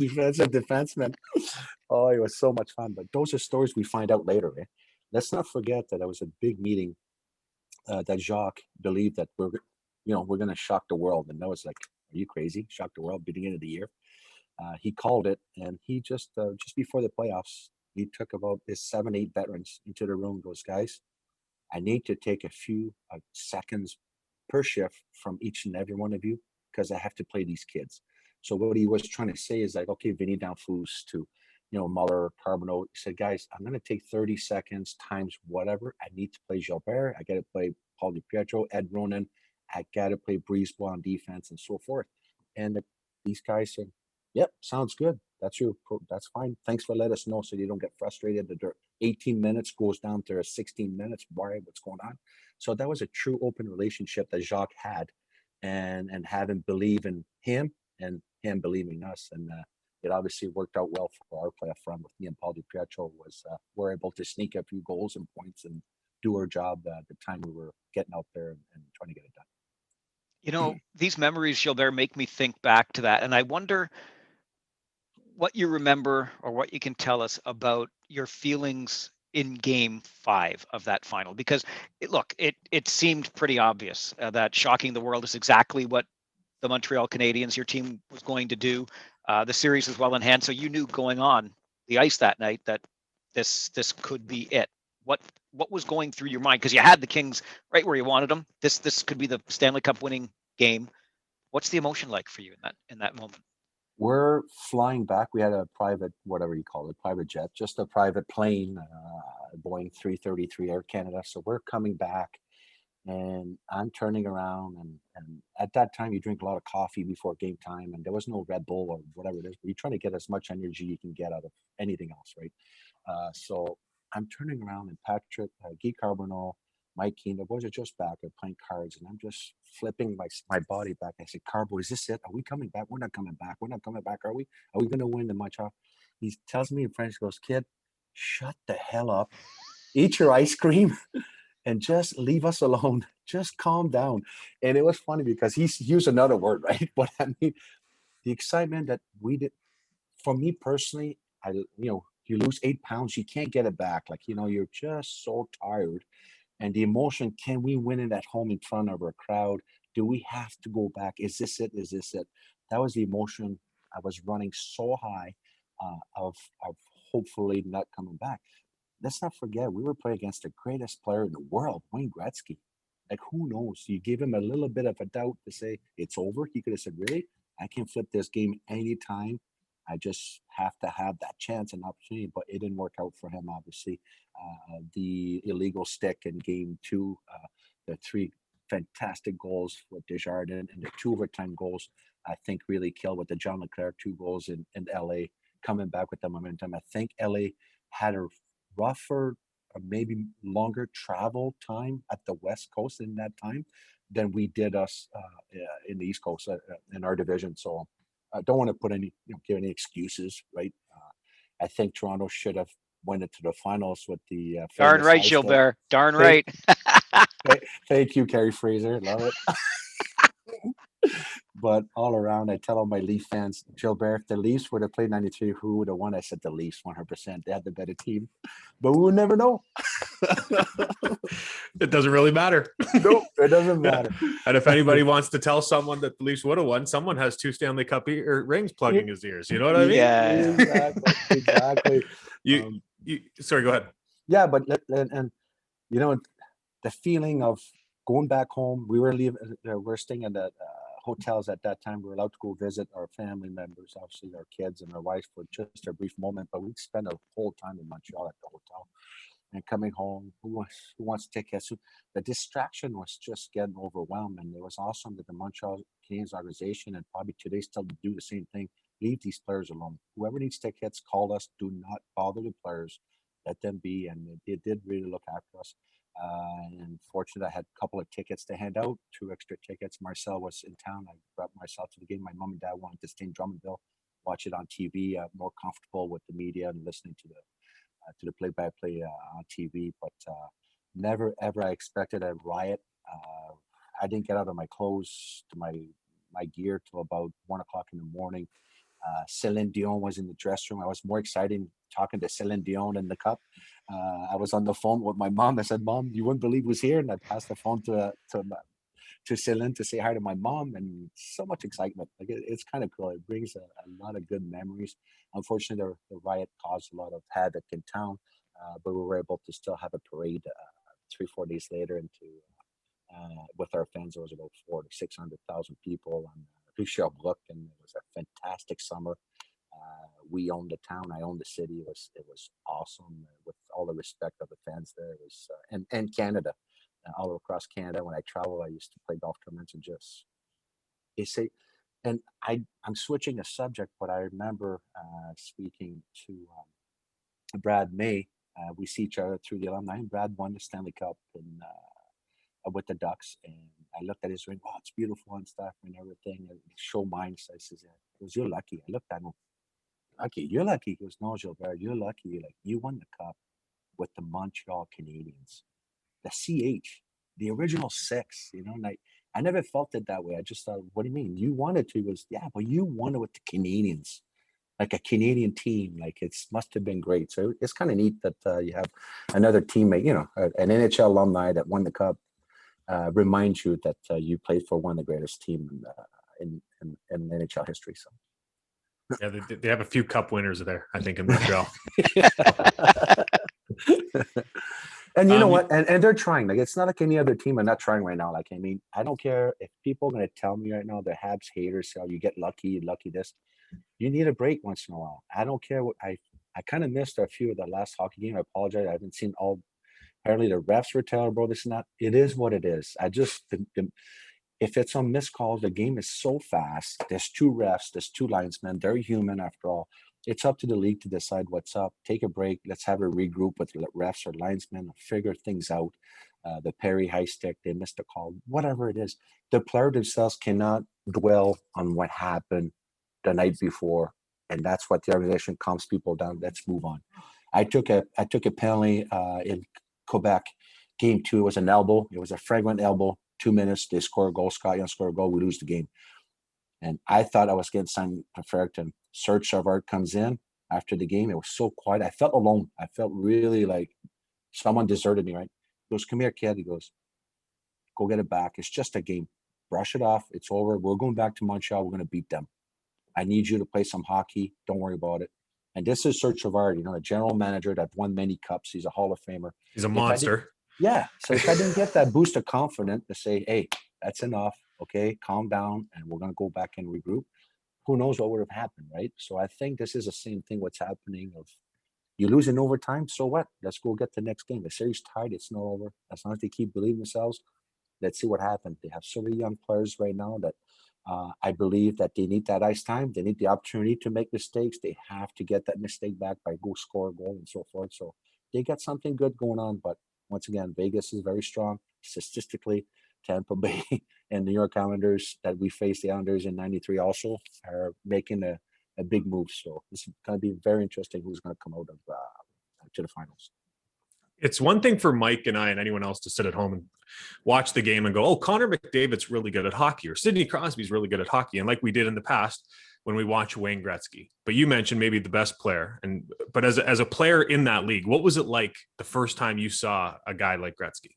defenseman." Oh, it was so much fun. But those are stories we find out later. Eh? Let's not forget that there was a big meeting that Jacques believed that we're going to shock the world. And that was like, are you crazy? Shock the world beginning of the year. He called it, and he just before the playoffs, he took about his 7, 8 veterans into the room and goes, "Guys, I need to take a few seconds per shift from each and every one of you, because I have to play these kids." So what he was trying to say is like, okay, Vinny Danfous to, Muller, Carbonneau, he said, "Guys, I'm going to take 30 seconds times whatever. I need to play Gilbert. I got to play Paul DiPietro, Ed Ronan. I got to play Brisebois on defense," and so forth. And these guys said, "Yep, sounds good. That's that's fine. Thanks for letting us know, so you don't get frustrated. The 18 minutes goes down to 16 minutes. Why? What's going on?" So that was a true open relationship that Jacques had and have him believe in him and him believing us. And it obviously worked out well for our playoff run with me and Paul DiPietro. We're able to sneak a few goals and points and do our job at the time we were getting out there and trying to get it done. You know, these memories, Gilbert, make me think back to that. And I wonder what you remember or what you can tell us about your feelings in game 5 of that final, because it seemed pretty obvious that shocking the world is exactly what the Montreal Canadiens, your team, was going to do. The series was well in hand, so you knew going on the ice that night that this could be it. What was going through your mind? Because you had the Kings right where you wanted them. This could be the Stanley Cup winning game. What's the emotion like for you in that moment? We're flying back. We had a private, whatever you call it, private jet, just a private plane, Boeing 333 Air Canada. So we're coming back, and I'm turning around, and at that time you drink a lot of coffee before game time, and there was no Red Bull or whatever it is, but you're trying to get as much energy you can get out of anything else, right? So I'm turning around, and Patrick, Guy Carbonneau, Mike Keane, the boys are just back. They're playing cards, and I'm just flipping my body back. I said, Carbo, is this it? Are we coming back? We're not coming back. We're not coming back, are we? Are we going to win the match off? He tells me in French, goes, kid, shut the hell up. Eat your ice cream and just leave us alone. Just calm down. And it was funny because he used another word, right? But I mean, the excitement that we did, for me personally, you lose 8 pounds, you can't get it back. Like, you're just so tired. And the emotion, can we win it at home in front of our crowd? Do we have to go back? Is this it? Is this it? That was the emotion. I was running so high of hopefully not coming back. Let's not forget, we were playing against the greatest player in the world, Wayne Gretzky. Like, who knows? You give him a little bit of a doubt to say it's over. He could have said, really? I can flip this game anytime. I just have to have that chance and opportunity, but it didn't work out for him, obviously. The illegal stick in game 2, the 3 fantastic goals with Desjardins, and the 2 overtime goals, I think really killed with the John Leclerc 2 goals in LA, coming back with the momentum. I think LA had a rougher or maybe longer travel time at the West Coast in that time than we did us in the East Coast in our division. So I don't want to put any, give any excuses, right? I think Toronto should have went into the finals with the Darn famous right, high stick. Gilbert. Darn Thank, right. thank you, Carrie Fraser. Love it. But all around, I tell all my Leaf fans, Gilbert, if the Leafs would have played 93, who would have won? I said the Leafs 100%. They had the better team. But we would never know. It doesn't really matter. No, it doesn't matter. And if anybody wants to tell someone that the Leafs would have won, someone has 2 Stanley Cup rings plugging his ears. You know what I mean? Yeah. Exactly. Sorry, go ahead. Yeah, but and the feeling of going back home. We were we're staying in the hotels at that time. We were allowed to go visit our family members, obviously our kids and our wife, for just a brief moment. But we'd spend a whole time in Montreal at the hotel. And coming home, who wants tickets? The distraction was just getting overwhelming. It was awesome that the Montreal Canadiens organization, and probably today still do the same thing, leave these players alone. Whoever needs tickets, call us. Do not bother the players. Let them be. And they did really look after us. And fortunately, I had a couple of tickets to hand out, 2 extra tickets. Marcel was in town. I brought Marcel to the game. My mom and dad wanted to stay in Drummondville, watch it on TV, more comfortable with the media and listening to the play-by-play on TV, but never ever I expected a riot. I didn't get out of my clothes to my gear till about 1 o'clock in the morning. Celine Dion was in the dressing room. I was more excited talking to Celine Dion in the cup. I was on the phone with my mom. I said, "Mom, you wouldn't believe who's here," and I passed the phone to Celine to say hi to my mom, and so much excitement. Like it's kind of cool. It brings a lot of good memories. Unfortunately, the riot caused a lot of havoc in town, but we were able to still have a parade 3-4 days later with our fans. There was about 400,000 to 600,000 people on Rue Sherbrooke, and it was a fantastic summer. We owned the town. I owned the city. It was awesome with all the respect of the fans there. It was and Canada. All across Canada. When I travel, I used to play golf tournaments and and I'm switching a subject, but I remember speaking to Brad May. We see each other through the alumni, and Brad won the Stanley Cup with the Ducks, and I looked at his ring. Oh, it's beautiful and stuff and everything. And show mine. So I says, yeah. He goes, you're lucky. I looked at him. Lucky. You're lucky. He goes, no, Gilbert, you're lucky. You're like, you won the cup with the Montreal Canadiens. The CH, the original six, and I never felt it that way. I just thought, what do you mean? You wanted to? He goes, yeah, but you won it with the Canadiens, like a Canadian team. Like must have been great. So it's kind of neat that you have another teammate, an NHL alumni that won the cup, reminds you that you played for one of the greatest teams in NHL history. So. Yeah, they have a few cup winners there, I think, in Montreal. And you know what? And they're trying. Like, it's not like any other team are not trying right now. Like, I mean, I don't care if people are going to tell me right now, the Habs haters, so you get lucky this. You need a break once in a while. I don't care what I kind of missed a few of the last hockey game. I apologize. I haven't seen all. Apparently the refs were terrible. This and that. It is what it is. I just if it's on missed calls, the game is so fast. There's two refs, there's two linesmen. They're human after all. It's up to the league to decide what's up. Take a break. Let's have a regroup with refs or linesmen, figure things out. The Perry high stick, they missed a call, whatever it is. The player themselves cannot dwell on what happened the night before, and that's what the organization calms people down. Let's move on. I took a penalty in Quebec, game 2. It was an elbow. It was a fragrant elbow. 2 minutes, they score a goal. Scott Young score a goal. We lose the game. And I thought I was getting signed to Fredericton. Serge Savard comes in after the game. It was so quiet. I felt alone. I felt really like someone deserted me, right? He goes, come here, kid. He goes, go get it back. It's just a game. Brush it off. It's over. We're going back to Montreal. We're going to beat them. I need you to play some hockey. Don't worry about it. And this is Serge Savard, a general manager that won many cups. He's a Hall of Famer. He's a monster. Yeah. So if I didn't get that boost of confidence to say, hey, that's enough. Okay, calm down, and we're going to go back and regroup. Who knows what would have happened, right? So I think this is the same thing what's happening. Of you lose in overtime, so what? Let's go get the next game. The series tied, it's not over. As long as they keep believing themselves, let's see what happens. They have so many young players right now that I believe that they need that ice time. They need the opportunity to make mistakes. They have to get that mistake back by go score a goal and so forth. So they got something good going on. But once again, Vegas is very strong statistically. Tampa Bay and New York Islanders that we faced, the Islanders in '93 also, are making a big move. So this is going to be very interesting who's going to come out of to the finals. It's one thing for Mike and I and anyone else to sit at home and watch the game and go, oh, Connor McDavid's really good at hockey, or Sidney Crosby's really good at hockey. And like we did in the past when we watch Wayne Gretzky. But you mentioned maybe the best player. But as a player in that league, what was it like the first time you saw a guy like Gretzky?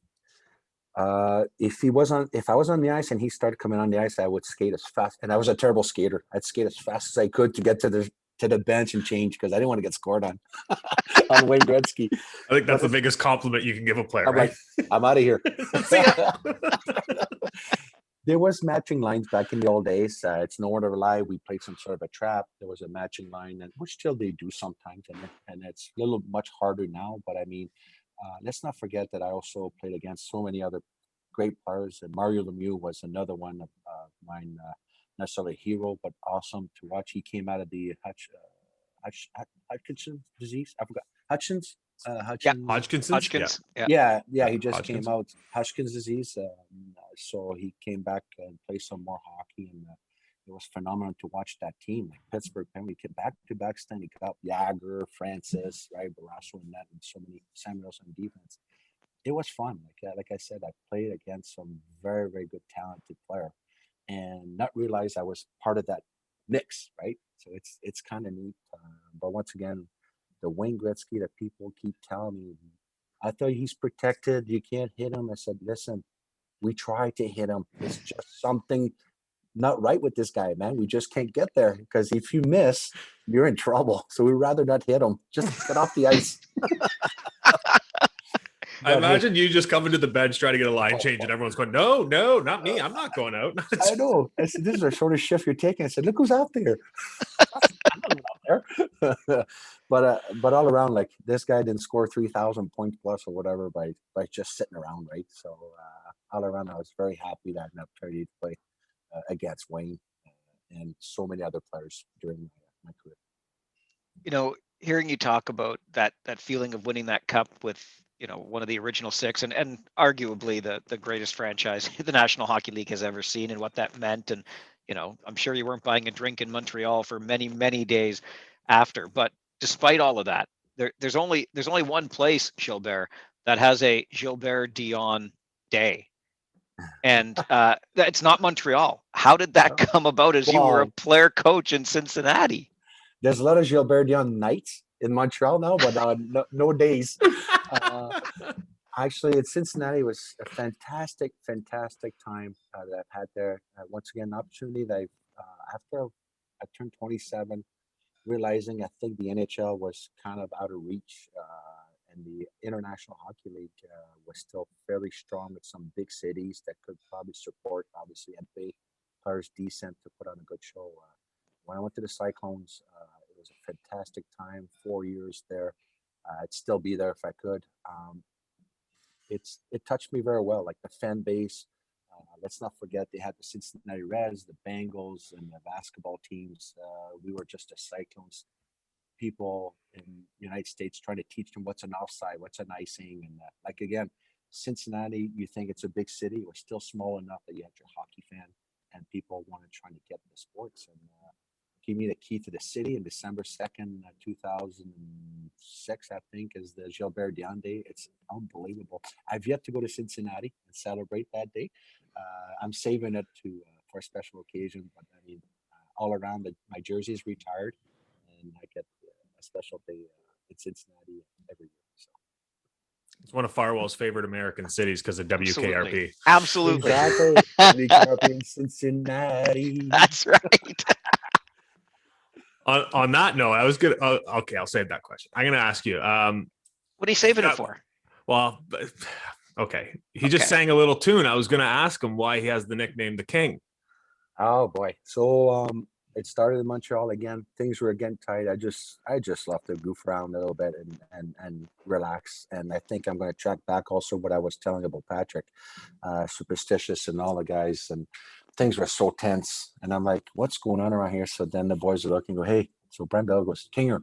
If I was on the ice and he started coming on the ice, I would skate as fast. And I was a terrible skater. I'd skate as fast as I could to get to the bench and change because I didn't want to get scored on on Wayne Gretzky. I think that's the biggest compliment you can give a player. I'm right? like, I'm out of here. There was matching lines back in the old days. It's nowhere to rely. We played some sort of a trap. There was a matching line, and which still they do sometimes, and it's a little much harder now. But I mean, let's not forget that I also played against so many other great players. And Mario Lemieux was another one of mine, necessarily a hero, but awesome to watch. He came out of the Hutchinson disease. I forgot. Hodgkin's. Hodgkins. Yeah. He just Hodgkin's. came out Hodgkin's disease. So he came back and played some more hockey, and it was phenomenal to watch that team. Like Pittsburgh, Penguins, back-to-back Stanley Cup. Jagger, Francis, right, Barrasso in that, and so many Samuels on defense. It was fun. Like I said, I played against some very, very good, talented player, and not realize I was part of that mix, right? So it's kind of neat. But once again, the Wayne Gretzky that people keep telling me, I thought he's protected. You can't hit him. I said, listen, we tried to hit him. It's just something not right with this guy, man. We just can't get there because if you miss, you're in trouble. So we'd rather not hit him. Just get off the ice. I imagine you just coming to the bench trying to get a line change and everyone's going, no, not me. I'm not going out. I know. I said, this is the shortest shift you're taking. I said, look who's out there. I'm not out there. But all around, like this guy didn't score 3,000 points plus or whatever by just sitting around, right? So all around, I was very happy that I had an opportunity to play against Wayne and so many other players during my career. Hearing you talk about that feeling of winning that cup with one of the original six, and arguably the greatest franchise the National Hockey League has ever seen, and what that meant. And I'm sure you weren't buying a drink in Montreal for many days after. But despite all of that, there's only one place, Gilbert, that has a Gilbert Dionne Day, and it's not Montreal. How did that come about as you were a Well, player coach in Cincinnati? there's a lot of Gilbert Dionne nights in Montreal now, but no days. Actually, in Cincinnati was a fantastic time that I've had there. Once again, an opportunity that after I turned 27, realizing I think the NHL was kind of out of reach, and the International Hockey League was still fairly strong with some big cities that could probably support, obviously, and pay players decent to put on a good show. When I went to the Cyclones, it was a fantastic time. 4 years there. I'd still be there if I could. It touched me very well, like the fan base. Let's not forget they had the Cincinnati Reds, the Bengals, and the basketball teams. We were just a Cyclones people in the United States trying to teach them what's an offside, what's an icing, and like again, Cincinnati. You think it's a big city? We're still small enough that you have your hockey fan and people want to try to get into sports. And give me the key to the city in December 2nd, 2006, I think, is the Gilbert Dionne Day. It's unbelievable. I've yet to go to Cincinnati and celebrate that day. I'm saving it for a special occasion, but I mean, all around, my jersey is retired, and I get a special day in Cincinnati every year. So. It's one of Farwell's favorite American cities because of WKRP. Absolutely. Exactly. WKRP in Cincinnati. That's right. On that note, I was good. Okay, I'll save that question. I'm going to ask you. What are you saving it for? Well, okay. He just sang a little tune. I was going to ask him why he has the nickname the King. Oh boy. So it started in Montreal again. Things were getting tight. I just love to goof around a little bit and relax. And I think I'm going to track back also what I was telling about Patrick, superstitious and all the guys, and things were so tense. And I'm like, what's going on around here? So then the boys are looking, go, hey. So Brent Bell goes, Kinger,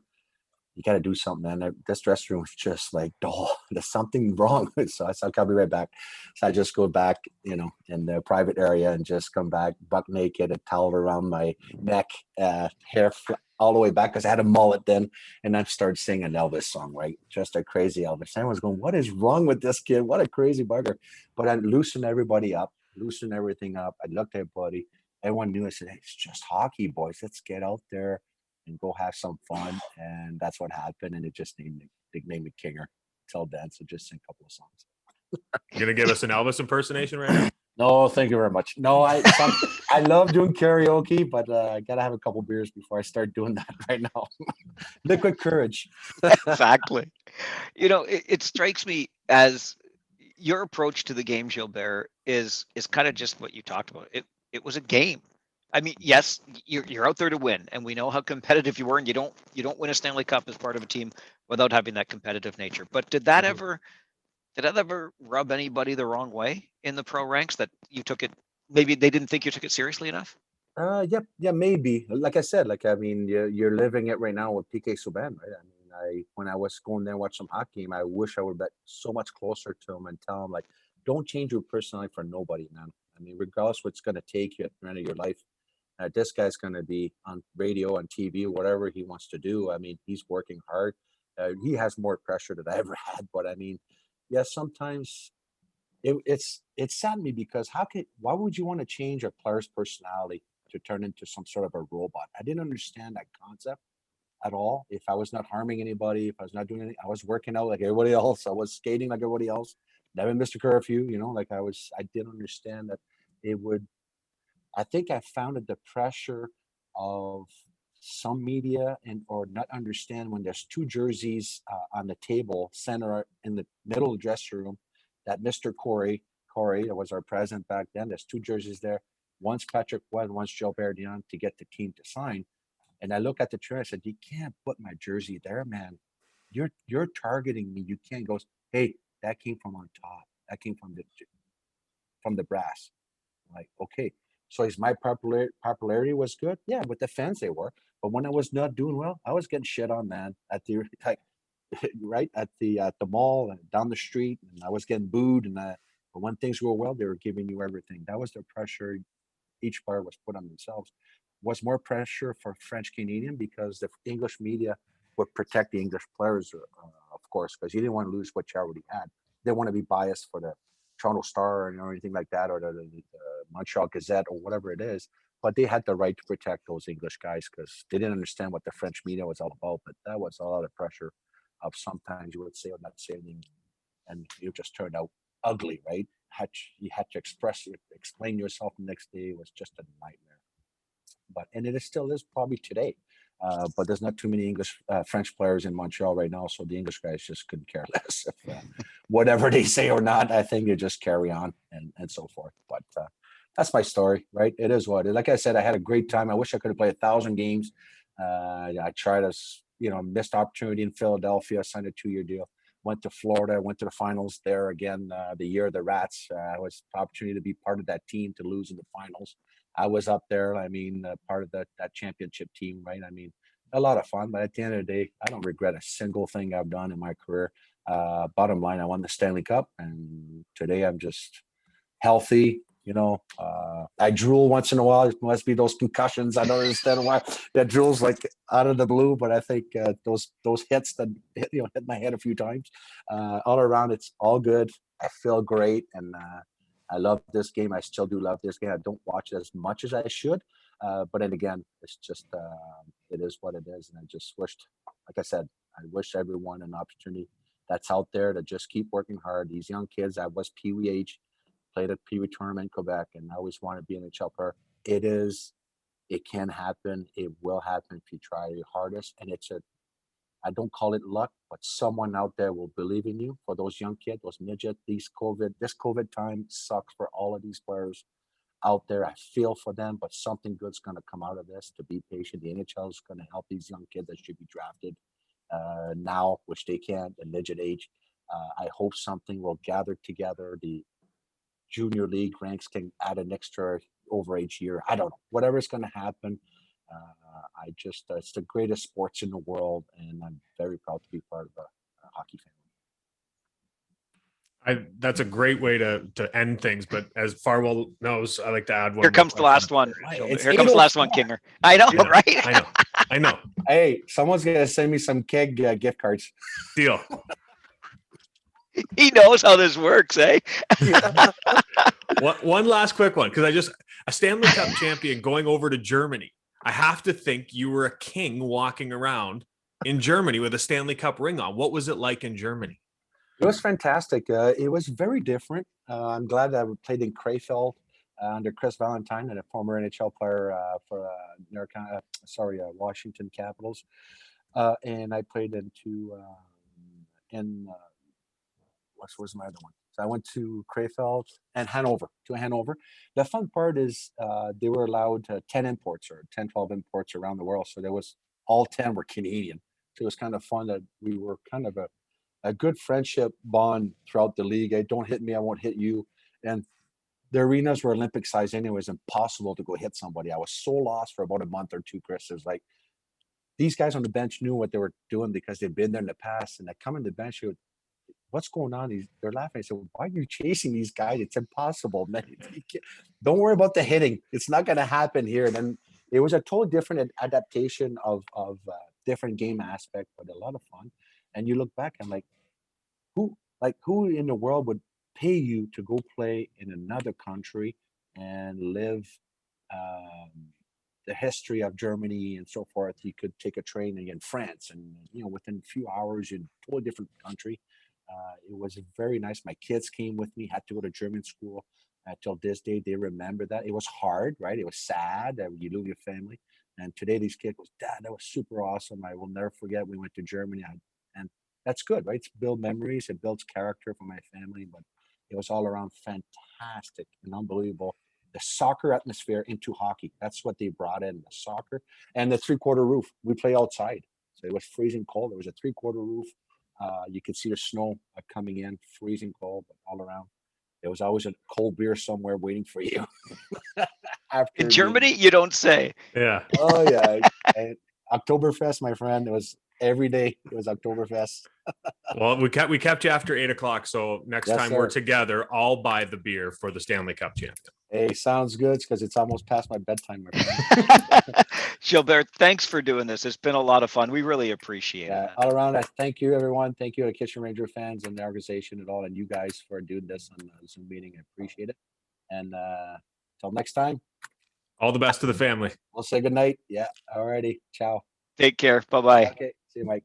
you got to do something, man. This dressing room is just like, oh, there's something wrong. So I said, I'll be right back. So I just go back, in the private area and just come back buck naked, a towel around my neck, hair all the way back because I had a mullet then. And I started singing an Elvis song, right? Just a crazy Elvis. Everyone's going, what is wrong with this kid? What a crazy bugger. But I loosened everybody up, loosened everything up. I looked at everybody. Everyone knew. I said, hey, it's just hockey, boys. Let's get out there and go have some fun. And that's what happened. And it just nicknamed me Kinger till then. So just sing a couple of songs. You gonna give us an Elvis impersonation right now? No, thank you very much. No, I love doing karaoke, but I gotta have a couple beers before I start doing that right now. Liquid courage. Exactly. It strikes me as your approach to the game, Gilbert, is kind of just what you talked about. It was a game. I mean, yes, you're out there to win, and we know how competitive you were, and you don't win a Stanley Cup as part of a team without having that competitive nature. But did that ever rub anybody the wrong way in the pro ranks, that you took it? Maybe they didn't think you took it seriously enough. Yeah, maybe. Like I said, you're living it right now with PK Subban, right? I mean, when I was going there and watch some hockey game, I wish I would bet so much closer to him and tell him, like, don't change your personality for nobody, man. I mean, regardless what's going to take you at the end of your life, this guy's going to be on radio, on TV, whatever he wants to do. I mean, he's working hard. He has more pressure than I ever had. But I mean, yeah, sometimes it's saddened me because why would you want to change a player's personality to turn into some sort of a robot? I didn't understand that concept at all. If I was not harming anybody, if I was not doing anything, I was working out like everybody else. I was skating like everybody else. Never missed a curfew, I didn't understand that it would. I think I found that the pressure of some media or not understand when there's two jerseys on the table, center in the middle of the dressing room, that Mr. Corey, that was our president back then, there's two jerseys there. One's Patrick Wood, one's Gilbert Dionne to get the team to sign. And I look at the chair, I said, you can't put my jersey there, man. You're targeting me. You can't. Goes, hey, that came from on top. That came from the brass. I'm like, okay. So is my popularity was good? Yeah, with the fans they were. But when I was not doing well, I was getting shit on, man. right at the mall and down the street, and I was getting booed. But when things go well, they were giving you everything. That was the pressure each player was put on themselves. Was more pressure for French Canadian because the English media would protect the English players, of course, because you didn't want to lose what you already had. They didn't want to be biased for the Toronto Star or anything like that, or the Montreal Gazette or whatever it is. But they had the right to protect those English guys because they didn't understand what the French media was all about. But that was a lot of pressure of sometimes you would say or not say anything, and you just turned out ugly, right? You had to explain yourself the next day. It was just a nightmare. But and it still is probably today. But there's not too many French players in Montreal right now, so the English guys just couldn't care less if whatever they say or not. I think they just carry on and so forth. But that's my story, right? It is what it is. Like I said, I had a great time. I wish I could have played 1,000 games. I tried missed opportunity in Philadelphia, signed a 2-year deal. Went to Florida, went to the finals there again. The year of the Rats, was the opportunity to be part of that team to lose in the finals. I was up there. I mean, part of that championship team, right? I mean, a lot of fun. But at the end of the day, I don't regret a single thing I've done in my career. Bottom line, I won the Stanley Cup, and today I'm just healthy. I drool once in a while. It must be those concussions. I don't understand why that drool's like out of the blue, but I think those hits that hit my head a few times. All around, it's all good. I feel great, and I love this game. I still do love this game. I don't watch it as much as I should, but then again, it's just it is what it is, and I just wished, like I said, I wish everyone an opportunity that's out there to just keep working hard. These young kids, I was Pee Wee age. Played a Pee Wee tournament in Quebec, and I always want to be an NHL player. It can happen. It will happen if you try your hardest. And I don't call it luck, but someone out there will believe in you. For those young kids, those midget, this COVID time sucks for all of these players out there. I feel for them, but something good's going to come out of this. To be patient, the NHL is going to help these young kids that should be drafted now, which they can't, at midget age. I hope something will gather together. The junior league ranks can add an extra overage year. I don't know. Whatever's going to happen. It's the greatest sports in the world, and I'm very proud to be part of a hockey family. That's a great way to end things. But as Farwell knows, I like to add one. Here comes the last one. Here comes the last one, Kinger. I know, Yeah, right? I know. Hey, someone's going to send me some keg gift cards. Deal. He knows how this works, eh? One last quick one, because a Stanley Cup champion going over to Germany. I have to think you were a king walking around in Germany with a Stanley Cup ring on. What was it like in Germany? It was fantastic. It was very different. I'm glad that I played in Krefeld under Chris Valentine, and a former NHL player for Washington Capitals. And I played what was my other one? So I went to Krefeld and Hanover. The fun part is they were allowed 10 imports or 10, 12 imports around the world. So all 10 were Canadian. So it was kind of fun that we were kind of a good friendship bond throughout the league. Hey, don't hit me, I won't hit you. And the arenas were Olympic size anyway. It was impossible to go hit somebody. I was so lost for about a month or two, Chris. It was like these guys on the bench knew what they were doing because they'd been there in the past. And I come in the bench, what's going on? They're laughing. I said, why are you chasing these guys? It's impossible, man. Don't worry about the hitting. It's not going to happen here. And then it was a totally different adaptation of different game aspect, but a lot of fun. And you look back and who in the world would pay you to go play in another country and live the history of Germany and so forth? You could take a train in France, and within a few hours, you're in a totally different country. It was very nice. My kids came with me, had to go to German school. Till this day, they remember that. It was hard, right? It was sad that you lose your family. And today, these kids goes, Dad, that was super awesome. I will never forget. We went to Germany, and that's good, right? It's build memories. It builds character for my family. But it was all around fantastic and unbelievable. The soccer atmosphere into hockey. That's what they brought in, the soccer. And the three-quarter roof. We play outside. So it was freezing cold. There was a three-quarter roof. You could see the snow coming in, freezing cold, but all around. There was always a cold beer somewhere waiting for you. In Germany, you don't say. Yeah. Oh, yeah. And Oktoberfest, my friend, it was every day. It was Oktoberfest. Well, we kept you after 8:00, so next Yes, time we're sir. together, I'll buy the beer for the Stanley Cup champion. Hey, sounds good because it's almost past my bedtime, my friend. Gilbert, thanks for doing this. It's been a lot of fun. We really appreciate Yeah, it. all around, I thank you, everyone. Thank you to Kitchen Ranger fans and the organization and all, and you guys for doing this on the Zoom meeting. I appreciate it. And till next time, All the best to the family. we'll say good night. Yeah, all righty. Ciao. Take care. Bye-bye. Okay, see you, Mike.